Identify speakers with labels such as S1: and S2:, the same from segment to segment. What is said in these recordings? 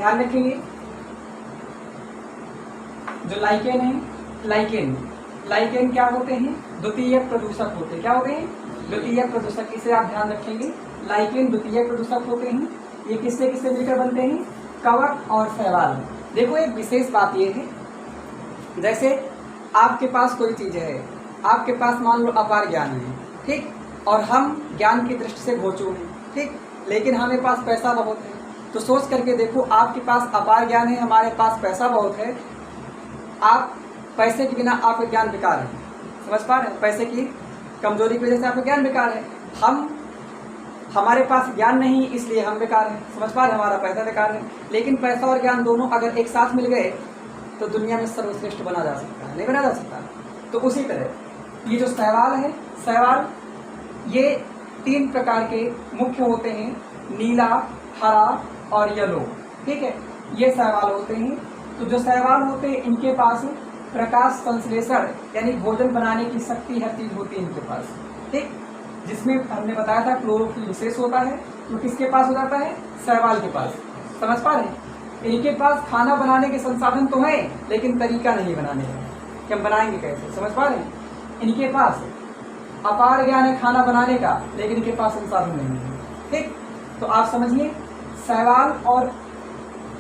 S1: ध्यान रखेंगे। जो लाइकेन है, लाइकेन क्या होते हैं? द्वितीयक प्रदूषक होते हैं। क्या होते हैं? द्वितीयक प्रदूषक। इसे आप ध्यान रखेंगे, लाइकेन द्वितीयक प्रदूषक होते हैं। ये किससे किससे मिलकर बनते हैं? कवक और शैवाल। देखो एक विशेष बात ये है, जैसे आपके पास कोई चीज है, आपके पास मान लो अपार ज्ञान है, ठीक, और हम ज्ञान की दृष्टि से घोचू हैं, ठीक, लेकिन हमें पास पैसा बहुत है। तो सोच करके देखो, आपके पास अपार ज्ञान है, हमारे पास पैसा बहुत है, आप पैसे के बिना आपका ज्ञान बेकार है। समझ पा रहे हैं? पैसे की कमजोरी की वजह से आपका ज्ञान बेकार है। हमारे पास ज्ञान नहीं, इसलिए हम बेकार हैं। समझ पा रहे हैं? हमारा पैसा बेकार है। लेकिन पैसा और ज्ञान दोनों अगर एक साथ मिल गए तो दुनिया में सर्वश्रेष्ठ बना जा सकता है, नहीं बना जा सकता? तो उसी तरह ये जो शैवाल है, शैवाल ये 3 प्रकार के मुख्य होते हैं, नीला, हरा और येलो, ठीक है, ये शैवाल होते हैं। तो जो शैवाल होते हैं इनके पास प्रकाश संश्लेषण यानी भोजन बनाने की शक्ति हर चीज होती है इनके पास, ठीक, जिसमें हमने बताया था क्लोरोफिल विशेष होता है। तो किसके पास हो जाता है? शैवाल के पास। समझ पा रहे हैं? इनके पास खाना बनाने के संसाधन तो है, लेकिन तरीका नहीं बनाने का कि हम बनाएंगे कैसे। समझ पा रहे हैं? इनके पास अपार ज्ञान है खाना बनाने का, लेकिन इनके पास संसाधन नहीं है, ठीक। तो आप समझिए, शैवाल और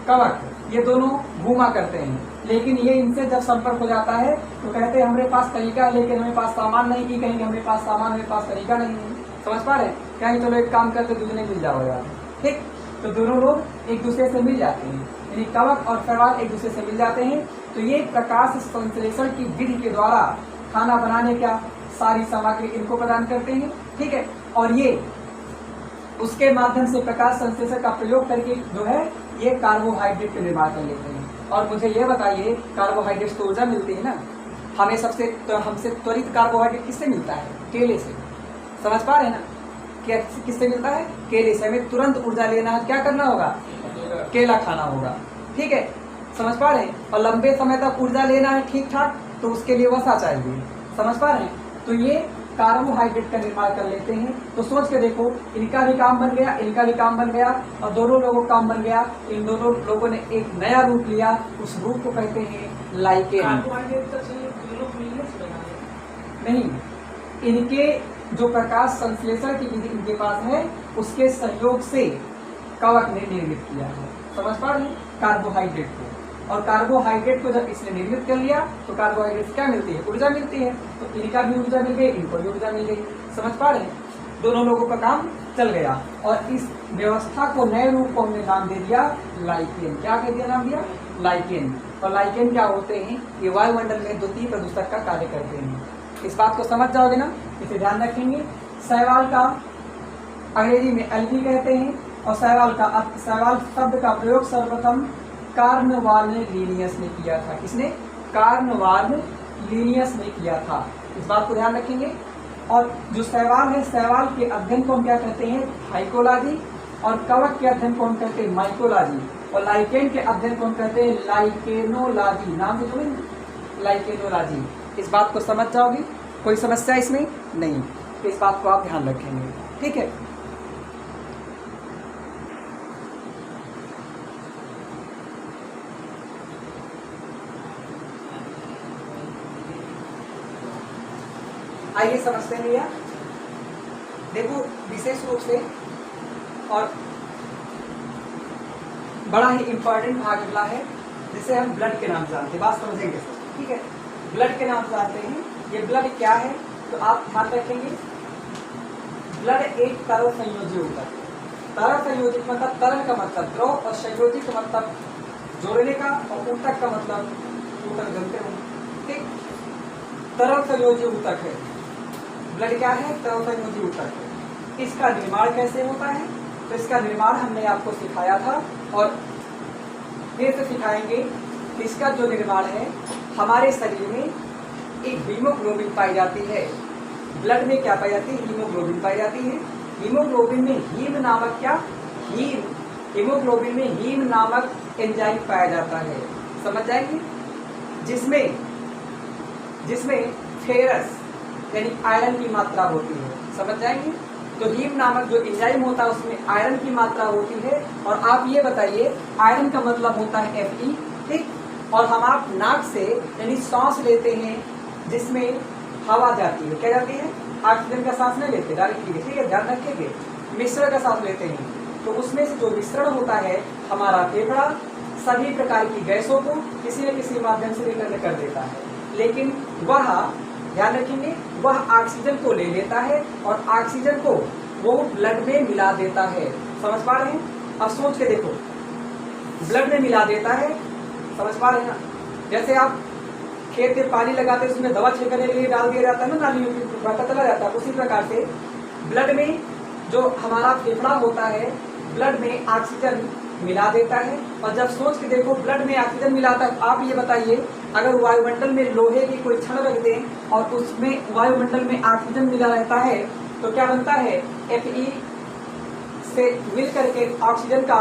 S1: कवक ये दोनों घूमा करते हैं, लेकिन ये इनसे जब संपर्क हो जाता है तो कहते हैं हमारे पास तरीका है, लेकिन हमें पास सामान नहीं। की कहेंगे हमेरे पास सामान, हमेरे पास तरीका नहीं है। समझ पा रहे हैं? कहेंगे चलो एक काम करते दूसरे मिल जाओ यार, ठीक। तो दोनों लोग एक दूसरे से मिल जाते हैं, यानी कवक और शैवाल एक दूसरे से मिल जाते हैं। तो ये प्रकाश संश्लेषण की विधि के द्वारा खाना बनाने का सारी सामग्री इनको प्रदान करते हैं, ठीक है। और ये उसके माध्यम से प्रकाश संश्लेषण का प्रयोग करके जो है ये कार्बोहाइड्रेट का निर्माण कर लेते हैं। और मुझे ये बताइए, कार्बोहाइड्रेट से ऊर्जा मिलती है ना, हमें हमसे त्वरित कार्बोहाइड्रेट किससे मिलता है? केले से। समझ पा रहे हैं ना? क्या किससे मिलता है? केले से। हमें तुरंत ऊर्जा लेना है, क्या करना होगा? केला खाना होगा, ठीक है। समझ पा रहे हैं? और लंबे समय तक ऊर्जा लेना है ठीक ठाक, तो उसके लिए वसा चाहिए। समझ पा रहे हैं? तो ये कार्बोहाइड्रेट का निर्माण कर लेते हैं। तो सोच के देखो, इनका भी काम बन गया, इनका भी काम बन गया, और दोनों लोगों का काम बन गया। इन दोनों लोगों ने एक नया रूप लिया, उस रूप को कहते हैं लाइकेन। नहीं, इनके जो प्रकाश संश्लेषण की विधि इनके पास है, उसके सहयोग से कवक ने निर्मित किया है। समझ पा रहे हैं? कार्बोहाइड्रेट को। और कार्बोहाइड्रेट को जब इसने निर्मित कर लिया तो कार्बोहाइड्रेट से क्या मिलती है? ऊर्जा मिलती है। तो इनका भी ऊर्जा मिल गई, इनको भी ऊर्जा मिल गई। समझ पा रहे हैं? दोनों लोगों का काम चल गया, और इस व्यवस्था को, नए रूप को हमने नाम दे दिया लाइकेन। क्या कह दिया? नाम दिया लाइकेन। और लाइकेन क्या होते हैं? ये वायुमंडल में द्वितीय प्रदूषक का कार्य करते हैं। इस बात को समझ जाओगे ना, इसे ध्यान रखेंगे। शैवाल का अंग्रेजी में एल्गी कहते हैं, और शैवाल शब्द का प्रयोग सर्वप्रथम कार्नवाल लीनियस ने किया था। किसने? कार्नवाल लीनियस ने किया था। इस बात को ध्यान रखेंगे। और जो शैवाल है, शैवाल के अध्ययन को हम क्या कहते हैं? फाइकोलॉजी। और कवक के अध्ययन को हम कहते हैं माइकोलॉजी। और लाइकेन के अध्ययन को हम कहते हैं लाइकेनोलॉजी। नाम से सुने, लाइकेनोलॉजी। इस बात को समझ जाओगे? कोई समस्या इसमें नहीं। तो इस बात को आप ध्यान रखेंगे, ठीक है। आइए समझते हैं भैया। देखो विशेष रूप से और बड़ा ही इंपॉर्टेंट भाग अगला है, जिसे हम ब्लड के नाम जानते हैं। बात समझेंगे, ठीक है। ब्लड के नाम जानते हैं। ये ब्लड क्या है तो आप ध्यान रखेंगे, ब्लड एक तरल संयोजी ऊतक। तरल संयोजी मतलब तरल का मतलब द्रव, और संयोजी का मतलब जोड़ने का, और ऊतक का मतलब ऊतक जानते हो, ठीक। तरल संयोजी ऊतक है ब्लड। क्या है? तरल संयोजी ऊतक है। इसका निर्माण कैसे होता है? तो इसका निर्माण हमने आपको सिखाया था, और फिर से सिखाएंगे। इसका जो निर्माण है, हमारे शरीर में एक हीमोग्लोबिन पाई जाती है। ब्लड में क्या पाई जाती है? हीमोग्लोबिन पाई जाती है। हीमोग्लोबिन में हीम नामक क्या? हीमोग्लोबिन में हीम नामक एंजाइम पाया जाता है। समझ जाएंगे? जिसमें फेरस यानी आयरन की मात्रा होती है। समझ जाएंगे? तो हीम नामक जो एंजाइम होता है उसमें आयरन की मात्रा होती है। और आप ये बताइए, आयरन का मतलब होता है Fe, ठीक। और हम आप नाक से यानी सांस लेते हैं जिसमें हवा जाती है, क्या जाती है? ऑक्सीजन का सांस नहीं लेते डायरेक्टली, ठीक है, ध्यान रखिएगा। मिश्रण का सांस लेते हैं, तो उसमें से जो मिश्रण होता है हमारा फेफड़ा सभी प्रकार की गैसों को किसी न किसी माध्यम से निकल कर देता है, लेकिन वह, ध्यान रखेंगे, वह ऑक्सीजन को ले लेता है और ऑक्सीजन को वो ब्लड में मिला देता है। समझ पा रहे हैं? अब सोच के देखो, ब्लड में मिला देता है, समझ पा रहे हैं ना? जैसे आप खेत में पानी लगाते हैं, उसमें दवा छिड़कने के लिए डाल दिया जाता है ना, नालियों में बहता चला जाता है, उसी प्रकार से ब्लड में जो हमारा फेफड़ा होता है ब्लड में ऑक्सीजन मिला देता है। और जब सोच के देखो ब्लड में ऑक्सीजन मिलाता है, आप ये बताइए, अगर वायुमंडल में लोहे की कोई छड़ रख दें और उसमें वायुमंडल में ऑक्सीजन मिला रहता है तो क्या बनता है? Fe से मिल करके ऑक्सीजन का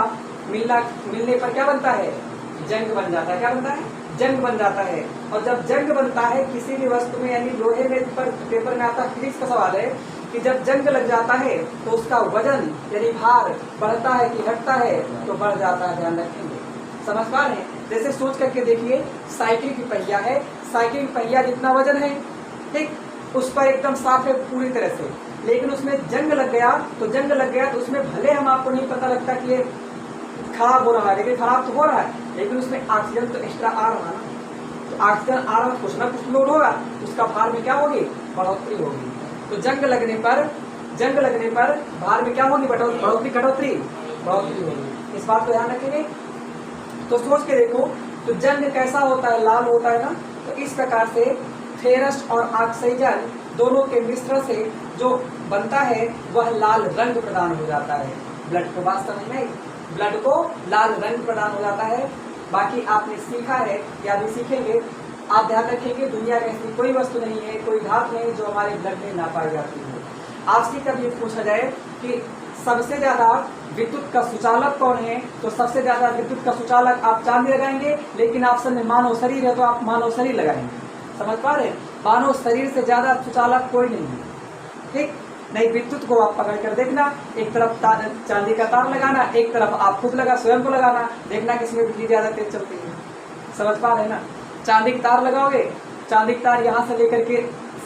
S1: मिलने पर क्या बनता है? जंग बन जाता है। क्या बनता है? जंग बन जाता है। और जब जंग बनता है किसी भी वस्तु में, यानी लोहे में, पर पेपर में आता फिजिक्स का सवाल है कि जब जंग लग जाता है तो उसका वजन यानी भार बढ़ता है कि घटता है? तो बढ़ जाता है, ध्यान रखेंगे। समझ पा रहे हैं? जैसे सोच करके देखिए, साइकिल की पहिया है, साइकिल की पहिया जितना वजन है, ठीक, उस पर एकदम साफ है पूरी तरह से, लेकिन उसमें जंग लग गया तो उसमें भले हम आपको नहीं पता लगता कि ये खराब हो रहा है, लेकिन खराब तो हो रहा है, लेकिन उसमें ऑक्सीजन तो एक्स्ट्रा आ रहा है ना। तो ऑक्सीजन आ रहा, कुछ ना कुछ लोड होगा, उसका भार में क्या होगी? बढ़ोतरी होगी। तो जंग लगने पर भार में क्या होगी? बढ़ोतरी घटोतरी होगी। इस बात को ध्यान रखेंगे। तो सोच के देखो, तो जंग कैसा होता है? लाल होता है ना। तो इस प्रकार से फेरस और ऑक्सीजन दोनों के मिश्रण से जो बनता है वह लाल रंग प्रदान हो जाता है। ब्लड को बात समझ में आई? ब्लड को लाल रंग प्रदान हो जाता है। बाकी आपने सीखा है या भी सीखेंगे। आप ध्यान रखेंगे, दुनिया में ऐसी कोई वस्तु नहीं है, कोई धातु नहीं जो हमारे ब्लड में ना पाई जाती है। आपसे कभी पूछा जाए कि सबसे ज्यादा विद्युत का सुचालक कौन है, तो सबसे ज्यादा विद्युत का सुचालक आप चांदी लगाएंगे, लेकिन ऑप्शन में मानव शरीर है तो आप मानव शरीर लगाएंगे। समझ पा रहे? मानव शरीर से ज्यादा सुचालक कोई नहीं है, ठीक। नहीं, विद्युत को आप पकड़ कर देखना, एक तरफ चांदी का तार लगाना, एक तरफ आप खुद लगा स्वयं को लगाना, देखना किसमें बिजली ज्यादा तेज चलती है। समझ पा रहे ना? चांदी की तार लगाओगे, चांदी की तार यहाँ से लेकर के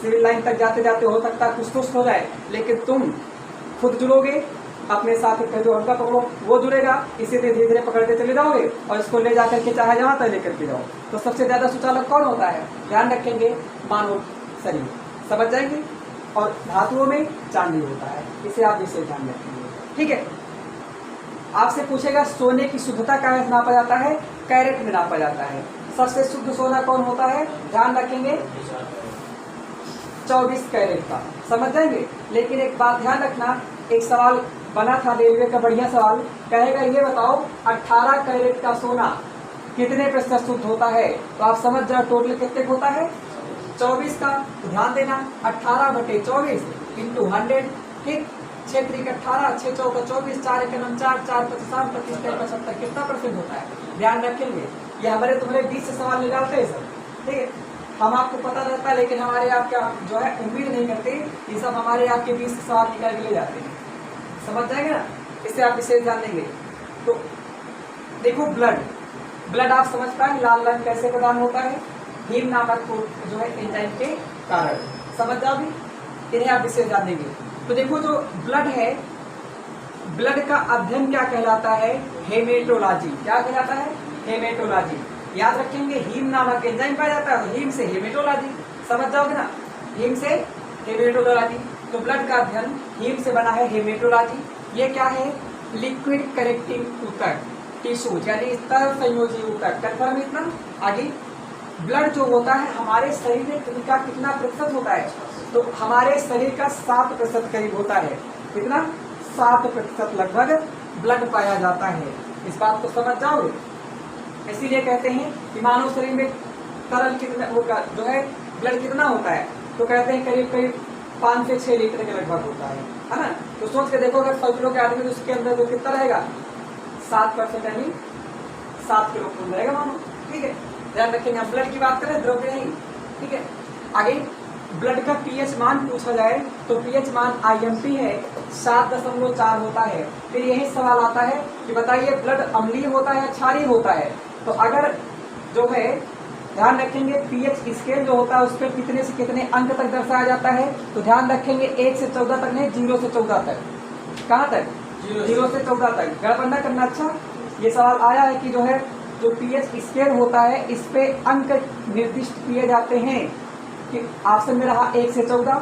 S1: सिविल लाइन तक जाते जाते हो सकता है कुछ तो हो जाए, लेकिन तुम खुद जुड़ोगे, अपने साथ जो हल्का पकड़ो वो जुड़ेगा, इसी से धीरे धीरे पकड़ते चले जाओगे और इसको ले जाकर के चाहे जहाँ तक लेकर के जाओ। तो सबसे ज्यादा सुचालक कौन होता है? ध्यान रखेंगे, मानव शरीर। समझ जाएंगे? और धातुओं में चांदी होता है, इसे आप विशेष ध्यान रखेंगे, ठीक है। आपसे पूछेगा सोने की शुद्धता का नापा जाता है? कैरेट में नापा जाता है। सबसे शुद्ध सोना कौन होता है? ध्यान रखेंगे, 24 कैरेट का। समझ जाएंगे? लेकिन एक बात ध्यान रखना, एक सवाल बना था रेलवे का, बढ़िया सवाल, कहेगा ये बताओ 18 कैरेट का सोना कितने प्रतिशत शुद्ध होता है? तो आप समझ जाओ टोटल कितने होता है? 24 का। तो ध्यान देना, 18/24 इंटू 100, ठीक। 6 3 18, 6 4 24, 4 1 9 4, 4 5 7 25 75, कितना परसेंट होता है? ध्यान रखेंगे, ये हमारे तुम्हारे 20 से सवाल निकालते हैं सर, ठीक है। हम आपको पता रहता है, लेकिन हमारे आपके जो है उम्मीद नहीं करते, ये सब हमारे आपके 20 से सवाल निकाल के ले जाते हैं। समझ जाएंगे ना? इससे आप विशेष ध्यान देंगे। तो देखो ब्लड आप समझ पाए लाल रंग कैसे प्रदान होता है? हीम नामक जो है एंजाइम के कारण। समझ जाओ भी, इन्हें आप विशेष ध्यान देंगे। तो देखो जो ब्लड है, ब्लड का अध्ययन क्या कहलाता है? हेमेटोलॉजी। क्या कहलाता है? हेमेटोलॉजी। याद रखेंगे, हीम नामक एंजाइम पाया जाता है, हीम से हेमेटोलॉजी। समझ जाओगे ना? हीम से हेमेटोलॉजी। तो ब्लड का अध्ययन हीम से बना है, हेमेटोलॉजी। ये क्या है? लिक्विड करेक्टिंग ऊतक, टिश्यूज यानी तरल संयोजी ऊतक। कन्फर्म इतना? आगे ब्लड जो होता है हमारे शरीर में कितना प्रतिशत होता है? तो हमारे शरीर का 7% करीब होता है। कितना? 7% लगभग ब्लड पाया जाता है। इस बात को समझ जाओगे? इसीलिए कहते हैं कि मानव शरीर में तरल कितना होगा, जो है ब्लड कितना होता है? तो कहते हैं करीब 5 से 6 लीटर के लगभग होता है ना। तो सोच के देखो, अगर 100 किलो के आदमी तो उसके अंदर जो कितना रहेगा? 7% यानी 7 किलो खून रहेगा मानो, ठीक है। ध्यान रखेंगे, हम ब्लड की बात करें, द्रव्य नहीं, ठीक है। आगे ब्लड का पीएच मान पूछा जाए तो पीएच मान आईएमपी है 7.4 होता है। फिर यही सवाल आता है कि बताइए ब्लड अम्लीय होता है या क्षारीय होता है। तो अगर जो है ध्यान रखेंगे पीएच स्केल जो होता है उस पर कितने से कितने अंक तक दर्शाया जाता है, तो ध्यान रखेंगे 1 से 14 तक नहीं, 0 से 14 तक। कहाँ तक? 0 से 14 तक। गड़बड़ न करना। अच्छा, ये सवाल आया है कि जो है जो पीएच स्केल होता है इस पे अंक निर्दिष्ट किए जाते हैं कि ऑप्शन में रहा 1 से 14,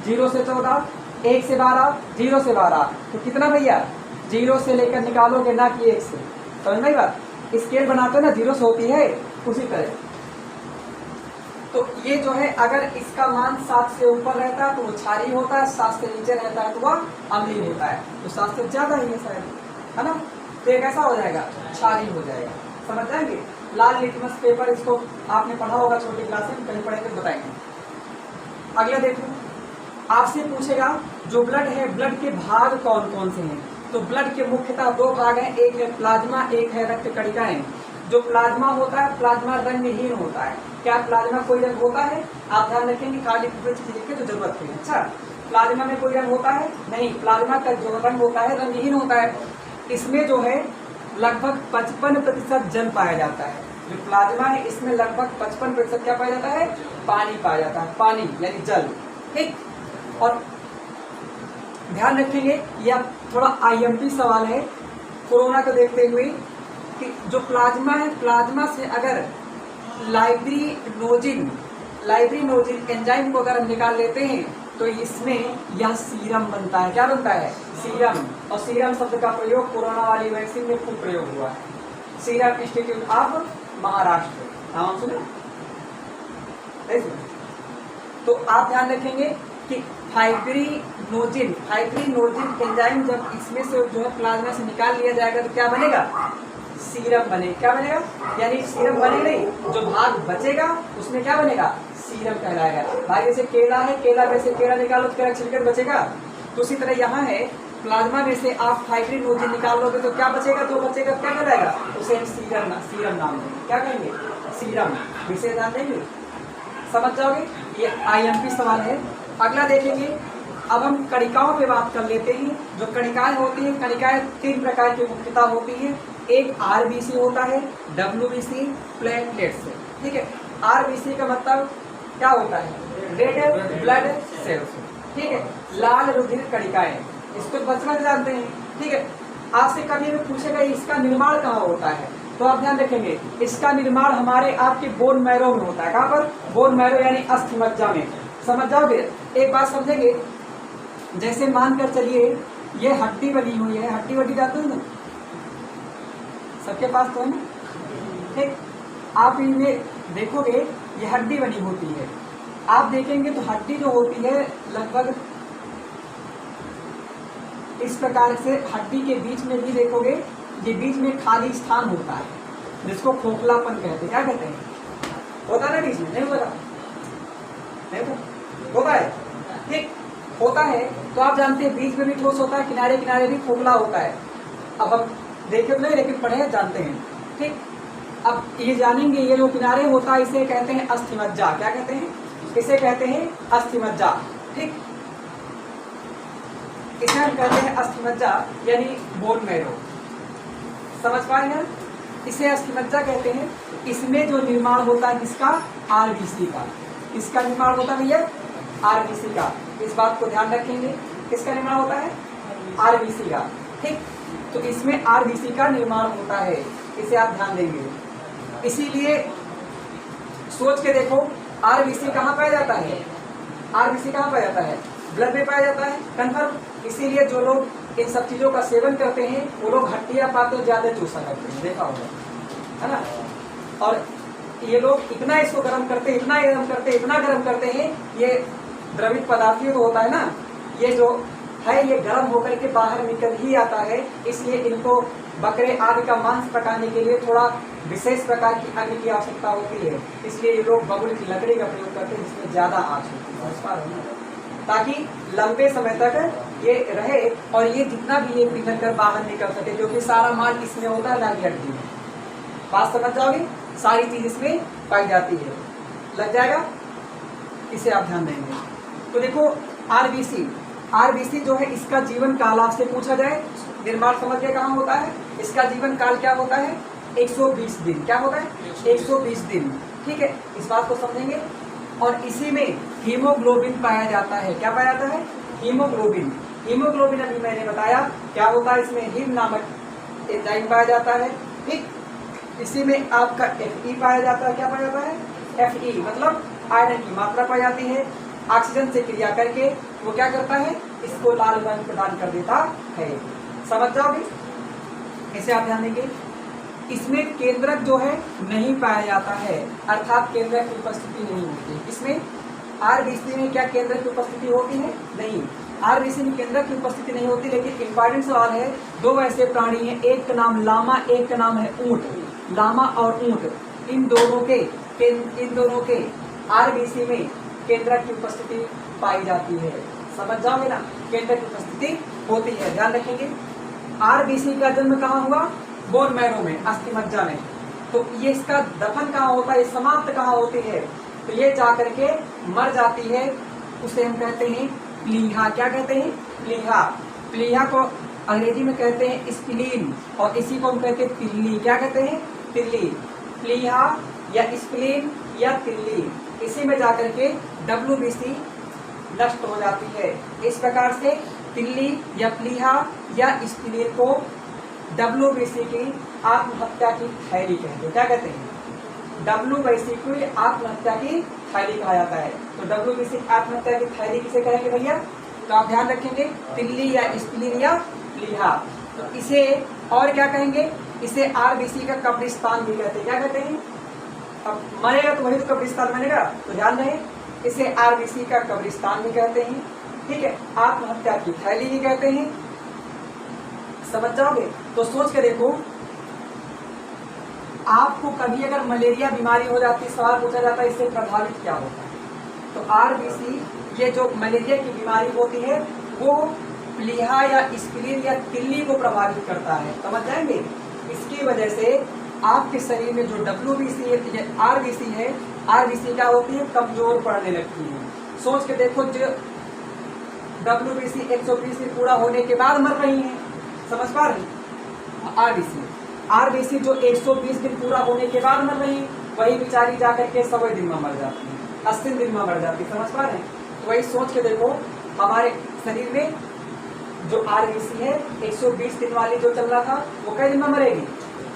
S1: 0 से 14, 1 से 12, 0 से 12। तो कितना भैया? 0 से लेकर निकालोगे ना कि 1 से। समझ में बात? स्केल बनाते हो ना 0 से होती है उसी तरह। तो ये जो है अगर इसका मान 7 से ऊपर रहता है तो वो क्षारीय होता है, 7 से नीचे रहता है तो वह अम्लीय होता है। तो 7 से ज्यादा ही है शायद, है ना? तो ये कैसा हो जाएगा? क्षारीय हो जाएगा। समझ जाएंगे? लाल लिटमस पेपर, इसको आपने पढ़ा होगा छोटी क्लास में, कहीं पढ़े तो बताएंगे। अगला देखो, आपसे पूछेगा जो ब्लड है ब्लड के भाग कौन कौन से हैं। तो ब्लड के मुख्यतः 2 भाग हैं, एक है प्लाज्मा, एक है रक्त कणिकाएं। जो प्लाज्मा होता है प्लाज्मा रंगहीन होता है। क्या प्लाज्मा कोई रंग होता है? आप ध्यान रखेंगे काली चीज लिख के तो जरूरत है। अच्छा, प्लाज्मा में कोई रंग होता है? नहीं, प्लाज्मा का जो रंग होता है रंगहीन होता है। इसमें जो है लगभग 55% जल पाया जाता है। जो प्लाज्मा है इसमें लगभग 55% क्या पाया जाता है? पानी पाया जाता है, पानी यानी जल। ठीक, और ध्यान रखेंगे यह थोड़ा आईएमपी सवाल है कोरोना को देखते हुए कि जो प्लाज्मा है प्लाज्मा से अगर लाइब्रिनोजिन एंजाइम को अगर हम निकाल लेते हैं तो इसमें यह सीरम बनता है। क्या बनता है? सीरम। और सीरम शब्द का प्रयोग कोरोना वाली वैक्सीन में खूब प्रयोग हुआ है। सीरम इंस्टीट्यूट ऑफ महाराष्ट्र, नाम सुना? तो आप ध्यान रखेंगे कि फाइब्रिनोजिन एंजाइम जब इसमें से जो है प्लाज्मा से निकाल लिया जाएगा तो क्या बनेगा? सीरम बने। क्या बनेगा? यानी सीरम बने नहीं, जो भाग बचेगा उसमें क्या बनेगा? सीरम कहलाएगा। भाई जैसे केला है, केला में से केला निकालो तो केला छिलका बचेगा। तो उसी तरह यहाँ है प्लाज्मा में से आप फाइब्रिनोजिन निकाल लोगे तो क्या बचेगा? जो बचेगा क्या कहलाएगा? उसे हम सीरम नाम देंगे। क्या कहेंगे? सीरम। विषय ध्यान देंगे, समझ जाओगे। ये आईएमपी सवाल है। अगला देखेंगे, अब हम कणिकाओं पे बात कर लेते हैं। जो कणिकाएं होती हैं, कणिकाएं 3 प्रकार की मुख्यतः होती हैं। एक आरबीसी होता है, डब्ल्यूबीसी, प्लेटलेट्स। ठीक है, आरबीसी का मतलब क्या होता है? Red blood cells. ठीक है, लाल रुधिर कणिकाएं, इसको बचपन से जानते हैं। ठीक है, आपसे कभी भी पूछेगा इसका निर्माण कहाँ होता है तो आप ध्यान रखेंगे इसका निर्माण हमारे आपके बोन मैरो में होता है। कहाँ पर? बोन मैरो यानी अस्थि मज्जा में। समझ जाओगे? एक बात समझेंगे, जैसे मानकर चलिए ये हड्डी बनी हुई है, हड्डी वड्डी जाते हो ना सबके पास तो है ना। ठीक, आप इनमें देखोगे ये हड्डी बनी होती है। आप देखेंगे तो हड्डी जो होती है लगभग इस प्रकार से, हड्डी के बीच में भी देखोगे ये बीच में खाली स्थान होता है जिसको खोखलापन कहते हैं। क्या कहते हैं? होता है ना बीच में? नहीं होता? नहीं होता है? ठीक, होता है। तो आप जानते हैं बीच में भी ठोस होता है, किनारे किनारे भी खोखला होता है। अब हम देखे तो नहीं लेकिन पढ़े जानते हैं। ठीक, अब ये जानेंगे ये जो किनारे होता है इसे कहते हैं अस्थिमज्जा। क्या कहते हैं? इसे कहते हैं अस्थिमज्जा। ठीक, इसे हम कहते हैं अस्थिमज्जा यानी बोन मैरो। समझ पाए ना? इसे अस्थिमज्जा कहते हैं। इसमें जो निर्माण होता है किसका? आरबीसी का। इसका निर्माण होता है भैया आरबीसी का। इस बात को ध्यान रखेंगे, किसका निर्माण होता है? आरबीसी का। ठीक, तो इसमें आरबीसी का निर्माण होता है, इसे आप ध्यान देंगे। इसीलिए सोच के देखो आरबीसी कहाँ पाया जाता है? आरबीसी कहाँ पाया जाता है? ब्लड में पाया जाता है, कन्फर्म। इसीलिए जो लोग इन सब चीजों का सेवन करते हैं वो लोग हड्डियां पाते ज्यादा चूसा करते हैं, देखा होगा, है ना। और ये लोग इतना इसको गर्म करते हैं, इतना गर्म करते हैं, ये द्रवित पदार्थ तो होता है ना, ये जो है ये गर्म होकर के बाहर निकल ही आता है। इसलिए इनको बकरे आदि का मांस पकाने के लिए थोड़ा विशेष प्रकार की अग्नि की आवश्यकता होती है। इसलिए ये लोग बबूल की लकड़ी का प्रयोग करते हैं जिसमें ज्यादा आंच होती है, ताकि लंबे समय तक ये रहे और ये जितना भी ये पिघल कर बाहर निकल सके, क्योंकि सारा माल इसमें होता है, लागी हड्डी में। बात समझ जाओगे? सारी चीज इसमें पाई जाती है। लग जाएगा? इसे आप ध्यान देंगे। तो देखो आरबीसी जो है इसका जीवन काल आपसे पूछा जाए, निर्माण समझ के कहाँ होता है, इसका जीवन काल क्या होता है 120 दिन। क्या होता है 120 दिन, ठीक है, इस बात को समझेंगे। और इसी में हीमोग्लोबिन पाया जाता है। क्या पाया जाता है हीमोग्लोबिन। हीमोग्लोबिन अभी मैंने बताया क्या होता है, इसमें हीम नामक एंजाइम पाया जाता है, ठीक। इसी में आपका Fe पाया जाता है। क्या पाया जाता है Fe मतलब आयरन की मात्रा पाई जाती है। ऑक्सीजन से क्रिया करके वो क्या करता है, इसको लाल रंग प्रदान कर देता है। समझ जाओगे, इसे आप ध्यान देंगे। इसमें केंद्रक जो है नहीं पाया जाता है, अर्थात केंद्रक की उपस्थिति नहीं होती। इसमें आरबीसी में क्या केंद्रक की उपस्थिति होती है, नहीं, आरबीसी में केंद्रक की उपस्थिति नहीं होती। लेकिन इंपॉर्टेंट सवाल है, दो ऐसे प्राणी हैं, एक का नाम लामा, एक का नाम है ऊंट। लामा और ऊंट, इन दोनों के आरबीसी में केंद्रक की उपस्थिति पाई जाती है। समझ जाओगे ना, केंद्रक की उपस्थिति होती है, ध्यान रखेंगे। आरबीसी का जन्म कहाँ हुआ, बोन मैरो में, अस्थि मज्जा में। तो ये इसका दफन कहाँ होता है, समाप्त कहाँ होती है, तो ये जाकर के मर जाती है, उसे हम कहते हैं प्लीहा। क्या कहते हैं प्लीहा। प्लीहा को अंग्रेजी में कहते हैं स्प्लीन, और इसी को हम कहते हैं तिल्ली। क्या कहते हैं तिल्ली। प्लीहा या स्प्लीन या तिल्ली, इसी में जाकर के WBC नष्ट हो जाती है। इस प्रकार से तिल्ली या प्लीहा या स्प्लीन को WBC की आत्महत्या की थैली कहते हैं। क्या कहते हैं WBC को आत्महत्या की थैली कहा जाता है। तो WBC आत्महत्या की थैली किसे कहेंगे भैया, तो आप ध्यान रखेंगे तिल्ली या स्प्लीन या प्लीहा। तो इसे और क्या कहेंगे, इसे आरबीसी का कब्रिस्तान भी कहते हैं। क्या कहते हैं, अब मरेगा तो वही तो कब्रिस्तान बनेगा, तो ध्यान रहे, इसे आरबीसी का कब्रिस्तान भी कहते हैं, ठीक है, आत्महत्या की थैली भी कहते हैं। समझ जाओगे, तो सोच के देखो, आपको कभी अगर मलेरिया बीमारी हो जाती है, सवाल पूछा जाता है इससे प्रभावित क्या होता है, तो आरबीसी ये जो मलेरिया की बीमारी होती है वो प्लीहा या स्प्लीन या तिल्ली को प्रभावित करता है। समझ जाएंगे, इसकी वजह से आपके शरीर में जो WBC है, आरबीसी है, आरबीसी क्या होती है, कमजोर पड़ने लगती है। सोच के देखो, जो WBC 120 दिन पूरा होने के बाद मर रही है, समझ पा रहे, आरबीसी जो 120 दिन पूरा होने के बाद मर रही है, वही बेचारी जाकर के 100 दिन में मर जाती है, 80 दिन में मर जाती है। समझ पा रहे हैं, तो वही सोच के देखो, हमारे शरीर में जो आरबीसी है 120 दिन वाली जो चल रहा था, वो कई दिन में मरेगी,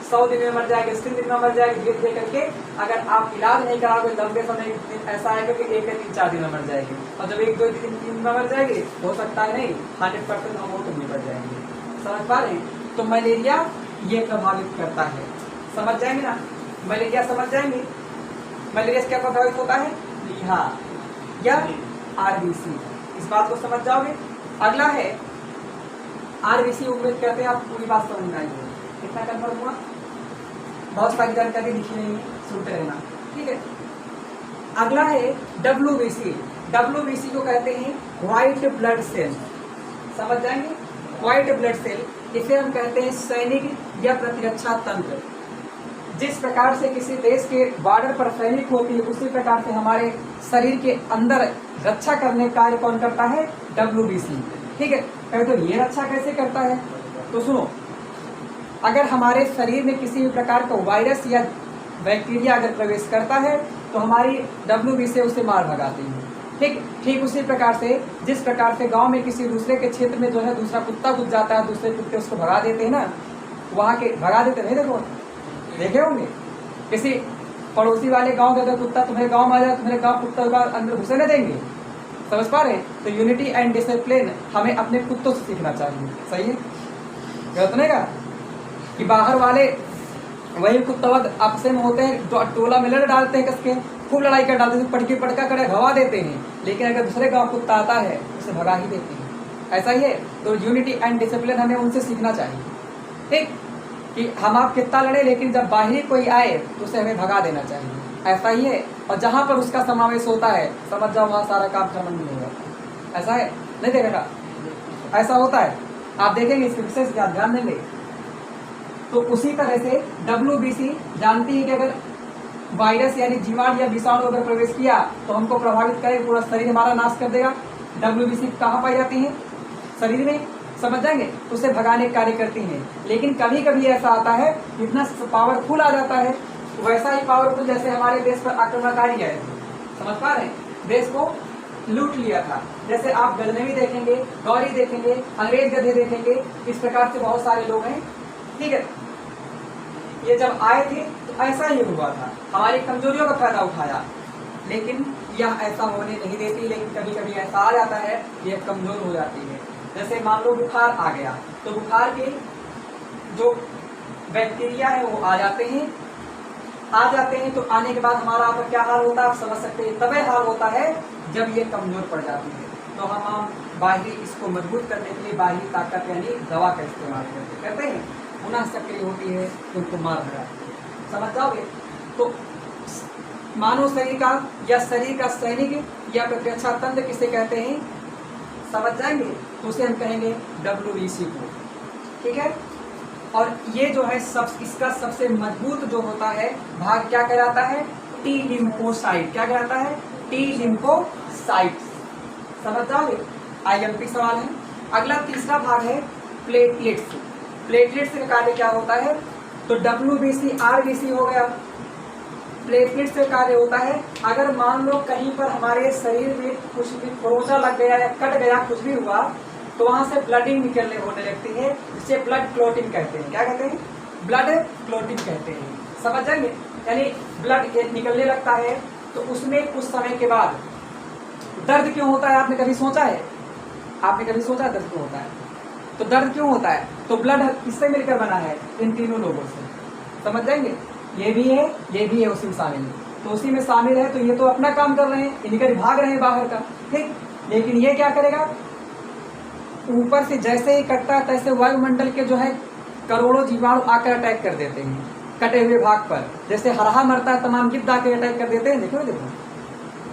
S1: 100 दिन में मर जाएगी, 80 दिन में मर जाएगी। धीरे धीरे करके अगर आप इलाज नहीं कराओगे, लंबे समय ऐसा आएगा कि 1 या 3-4 दिन में मर जाएगी, और जब 1, 2, 3 में मर जाएगी, हो सकता है नहीं 100% हम वो तो नहीं मर जाएंगे। समझ पा रहे हैं, तो मलेरिया ये प्रभावित करता है। समझ जाएंगे ना, मलेरिया समझ जाएंगे, मलेरिया से क्या प्रभावित होता है, प्लीहा या आरबीसी, इस बात को समझ जाओगे। अगला है आरबीसी, उम्मीद करते हैं आप पूरी बात समझ में आई है। कितना कन्फर्म हुआ, बहुत सारी जानकारी लिखी नहीं है, सुनते रहना, ठीक है। अगला है WBC। WBC को कहते हैं व्हाइट ब्लड सेल। समझ जाएंगे, व्हाइट ब्लड सेल, इसे हम कहते हैं सैनिक या प्रतिरक्षा तंत्र। जिस प्रकार से किसी देश के बॉर्डर पर सैनिक होती है, उसी प्रकार से हमारे शरीर के अंदर रक्षा करने का कार्य कौन करता है, WBC, ठीक है। कहे तो ये रक्षा कैसे करता है, तो सुनो, अगर हमारे शरीर में किसी भी प्रकार का वायरस या बैक्टीरिया अगर प्रवेश करता है, तो हमारी WBC उसे मार भगाती है, ठीक उसी प्रकार से जिस प्रकार से गांव में किसी दूसरे के क्षेत्र में जो है दूसरा कुत्ता घुस जाता है, दूसरे कुत्ते उसको भगा देते हैं ना, वहाँ के भगा देते नहीं, देखो देखे होंगे, किसी पड़ोसी वाले गांव के अगर कुत्ता तुम्हारे गांव में आ जाए, तुम्हारे गांव कुत्ता अंदर घुसे न देंगे। समझ पा रहे हैं, तो यूनिटी एंड डिसिप्लिन हमें अपने कुत्तों से सीखना चाहिए, सही है, गलत नहीं का कि बाहर वाले वही कुत्ता आपसे में होते हैं, टोला में लड़ डालते हैं, कसके खूब लड़ाई कर डालते हैं, पटकी पटका कर भगा देते हैं, लेकिन अगर दूसरे गांव कुत्ता आता है उसे भगा ही देते हैं। ऐसा ही है, तो यूनिटी एंड डिसिप्लिन हमें उनसे सीखना चाहिए, ठीक, कि हम आप कितना लड़े, लेकिन जब बाहरी कोई आए तो उसे हमें भगा देना चाहिए। ऐसा ही है, और जहाँ पर उसका समावेश होता है, समझ जाओ वहाँ सारा काम खत्म नहीं होगा। ऐसा है, नहीं देखेगा, ऐसा होता है, आप देखेंगे, इसके विशेष ध्यान देंगे। तो उसी तरह से WBC जानती है कि अगर वायरस यानी जीवाणु या विषाणु अगर प्रवेश किया तो हमको प्रभावित करेगा, पूरा शरीर हमारा नाश कर देगा। WBC कहाँ पाई जाती है? शरीर में, समझ जाएंगे, उसे भगाने का कार्य करती हैं। लेकिन कभी कभी ऐसा आता है इतना पावरफुल आ जाता है, वैसा ही पावरफुल जैसे हमारे देश पर आक्रमणकारी है, समझ पा रहे हैं, देश को लूट लिया था। जैसे आप गजनवी देखेंगे, गौरी देखेंगे, अंग्रेज गधे देखेंगे, इस प्रकार से बहुत सारे लोग हैं, ठीक है। ये जब आए थे तो ऐसा ही हुआ था, हमारी कमजोरियों का फायदा उठाया, लेकिन यह ऐसा होने नहीं देती। लेकिन कभी कभी ऐसा आ जाता है, यह कमजोर हो जाती है। जैसे मान लो बुखार आ गया, तो बुखार के जो बैक्टीरिया है वो आ जाते हैं, तो आने के बाद हमारा आप क्या हाल होता है आप समझ सकते हैं। तब हाल होता है जब ये कमजोर पड़ जाती है, तो हम बाहरी इसको मजबूत करने के लिए बाहरी ताकत यानी दवा का इस्तेमाल करते हैं, पुनः सक्रिय होती है तो उनको मार भगाती है, समझ जाओगे। तो मानव शरीर का या शरीर का सैनिक या प्रतिरक्षा तंत्र किसे कहते हैं, समझ जाएंगे, तो उसे हम कहेंगे WBC को, ठीक है। और ये जो है इसका सबसे मजबूत जो होता है भाग क्या कहलाता है? T lymphocyte. क्या कहलाता है? T लिम्फोसाइट, समझ जाओगे। IMP सवाल है। अगला तीसरा भाग है प्लेटलेट्स। प्लेटलेट्स का कार्य क्या होता है? तो WBC RBC हो गया। प्लेटलेट्स का कार्य होता है, अगर मान लो कहीं पर हमारे शरीर में कुछ भी खरोंचा लग गया या कट गया, कुछ भी हुआ, तो वहां से ब्लडिंग निकलने होने लगती है, जिसे ब्लड क्लॉटिंग कहते हैं। क्या कहते हैं? ब्लड क्लॉटिंग कहते हैं, समझ जाएंगे। यानी ब्लड निकलने लगता है, तो उसमें कुछ समय के बाद दर्द क्यों होता है? आपने कभी सोचा है? आपने कभी सोचा दर्द क्यों होता है? तो दर्द क्यों होता है? तो ब्लड किससे मिलकर बना है? इन तीनों लोगों से, समझ जाएंगे। ये भी है, ये भी है, उसी में शामिल है। तो उसी में शामिल है, तो ये तो अपना काम कर रहे हैं, इनके भाग रहे हैं बाहर का, ठीक। लेकिन ये क्या करेगा? ऊपर से जैसे ही कटता है तैसे वायुमंडल के जो है करोड़ों जीवाणु आकर अटैक कर देते हैं कटे हुए भाग पर। जैसे हरहा मरता है, तमाम गिद्ध आके अटैक कर देते हैं, देखो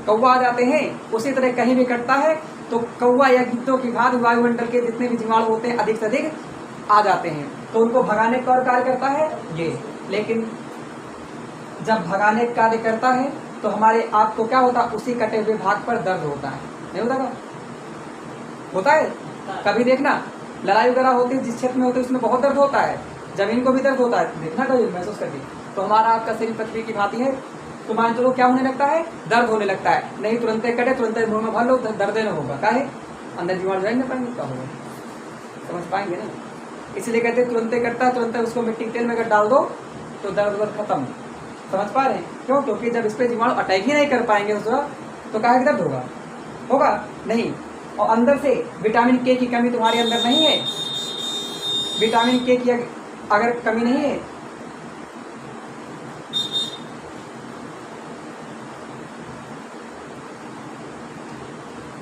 S1: कौवा आ जाते हैं, उसी तरह कहीं भी कटता है तो कौवा या गिद्धों की भांति वायुमंडल के जितने भी जीवाणु होते हैं अधिक से अधिक आ जाते हैं, तो उनको भगाने का और कार्य करता है ये। लेकिन जब भगाने का कार्य करता है तो हमारे आपको क्या होता है? उसी कटे हुए भाग पर दर्द होता है, नहीं होता क्या? होता है। कभी देखना लड़ाई वगैरह होती है, जिस क्षेत्र में होती है उसमें बहुत दर्द होता है, जमीन को भी दर्द होता है, देखना कभी महसूस करके। तो हमारा आपका शरीर पृथ्वी की भांति है, तो मान चलो क्या होने लगता है? दर्द होने लगता है। नहीं तुरंत कटे, तुरंत मुंह में भर लो, दर्द न होगा, क्या है? अंदर जीवाणु जाएंगे, पाएंगे, क्या होगा? समझ पाएंगे ना। इसलिए कहते हैं तुरंत कटता है, तुरंत उसको मिट्टी के तेल में अगर डाल दो तो दर्द खत्म, समझ पा रहे हैं? क्यों? क्योंकि जब इस पे जीवाणु अटैक ही नहीं कर पाएंगे उस वक्त, तो काहे दर्द होगा? होगा नहीं। और अंदर से विटामिन के की कमी तुम्हारे अंदर नहीं है, विटामिन के की अगर कमी नहीं है,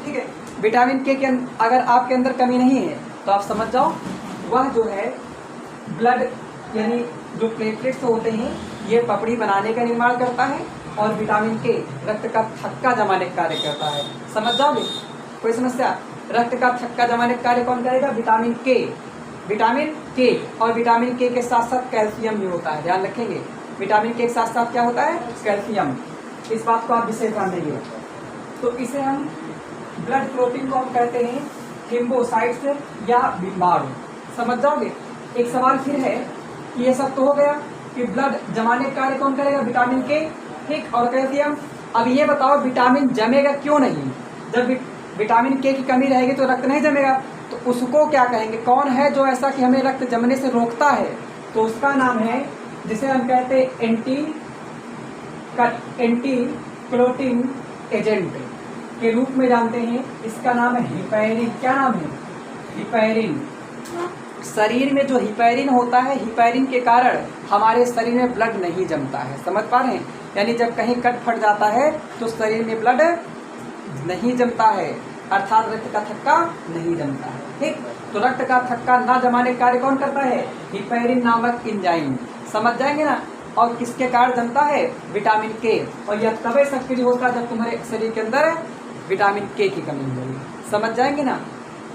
S1: ठीक है, विटामिन के अगर आपके अंदर कमी नहीं है तो आप समझ जाओ वह जो है ब्लड यानी जो प्लेटलेट्स होते हैं ये पपड़ी बनाने का निर्माण करता है, और विटामिन के रक्त का थक्का जमाने का कार्य करता है, समझ जाओगे? कोई समस्या? रक्त का थक्का जमाने का कार्य कौन करेगा? विटामिन के। विटामिन के और विटामिन के साथ साथ कैल्शियम भी होता है, ध्यान रखेंगे। विटामिन के साथ साथ क्या होता है? कैल्शियम। इस बात को आप विशेष ध्यान देंगे। तो इसे हम ब्लड क्लॉटिंग को हम कहते हैं थिम्बोसाइट्स या बीमारू, समझ जाओगे। एक सवाल फिर है कि ये सब तो हो गया कि ब्लड जमाने का कार्य कौन करेगा? विटामिन के, ठीक, और कैल्शियम। अब ये बताओ विटामिन जमेगा क्यों नहीं? जब विटामिन के की कमी रहेगी तो रक्त नहीं जमेगा, तो उसको क्या कहेंगे? कौन है जो ऐसा कि हमें रक्त जमने से रोकता है? तो उसका नाम है, जिसे हम कहते हैं एंटी क्लोटिंग एजेंट के रूप में जानते हैं। इसका नाम है हिपैरिन। क्या नाम है? हिपैरिन। शरीर में जो हिपैरिन होता है, हिपैरिन के कारण हमारे शरीर में ब्लड नहीं जमता है, समझ पा रहे हैं? यानी जब कहीं कट फट जाता है तो शरीर में ब्लड नहीं जमता है, अर्थात रक्त का थक्का नहीं जमता है, ठीक। तो रक्त का थक्का ना जमाने का कार्य कौन करता है? हिपैरिन नामक एंजाइम, समझ जाएंगे ना। और किसके कारण जमता है? विटामिन के। और यह तभी सक्रिय होता है जब तुम्हारे शरीर के अंदर विटामिन के की कमी होगी, समझ जाएंगे ना।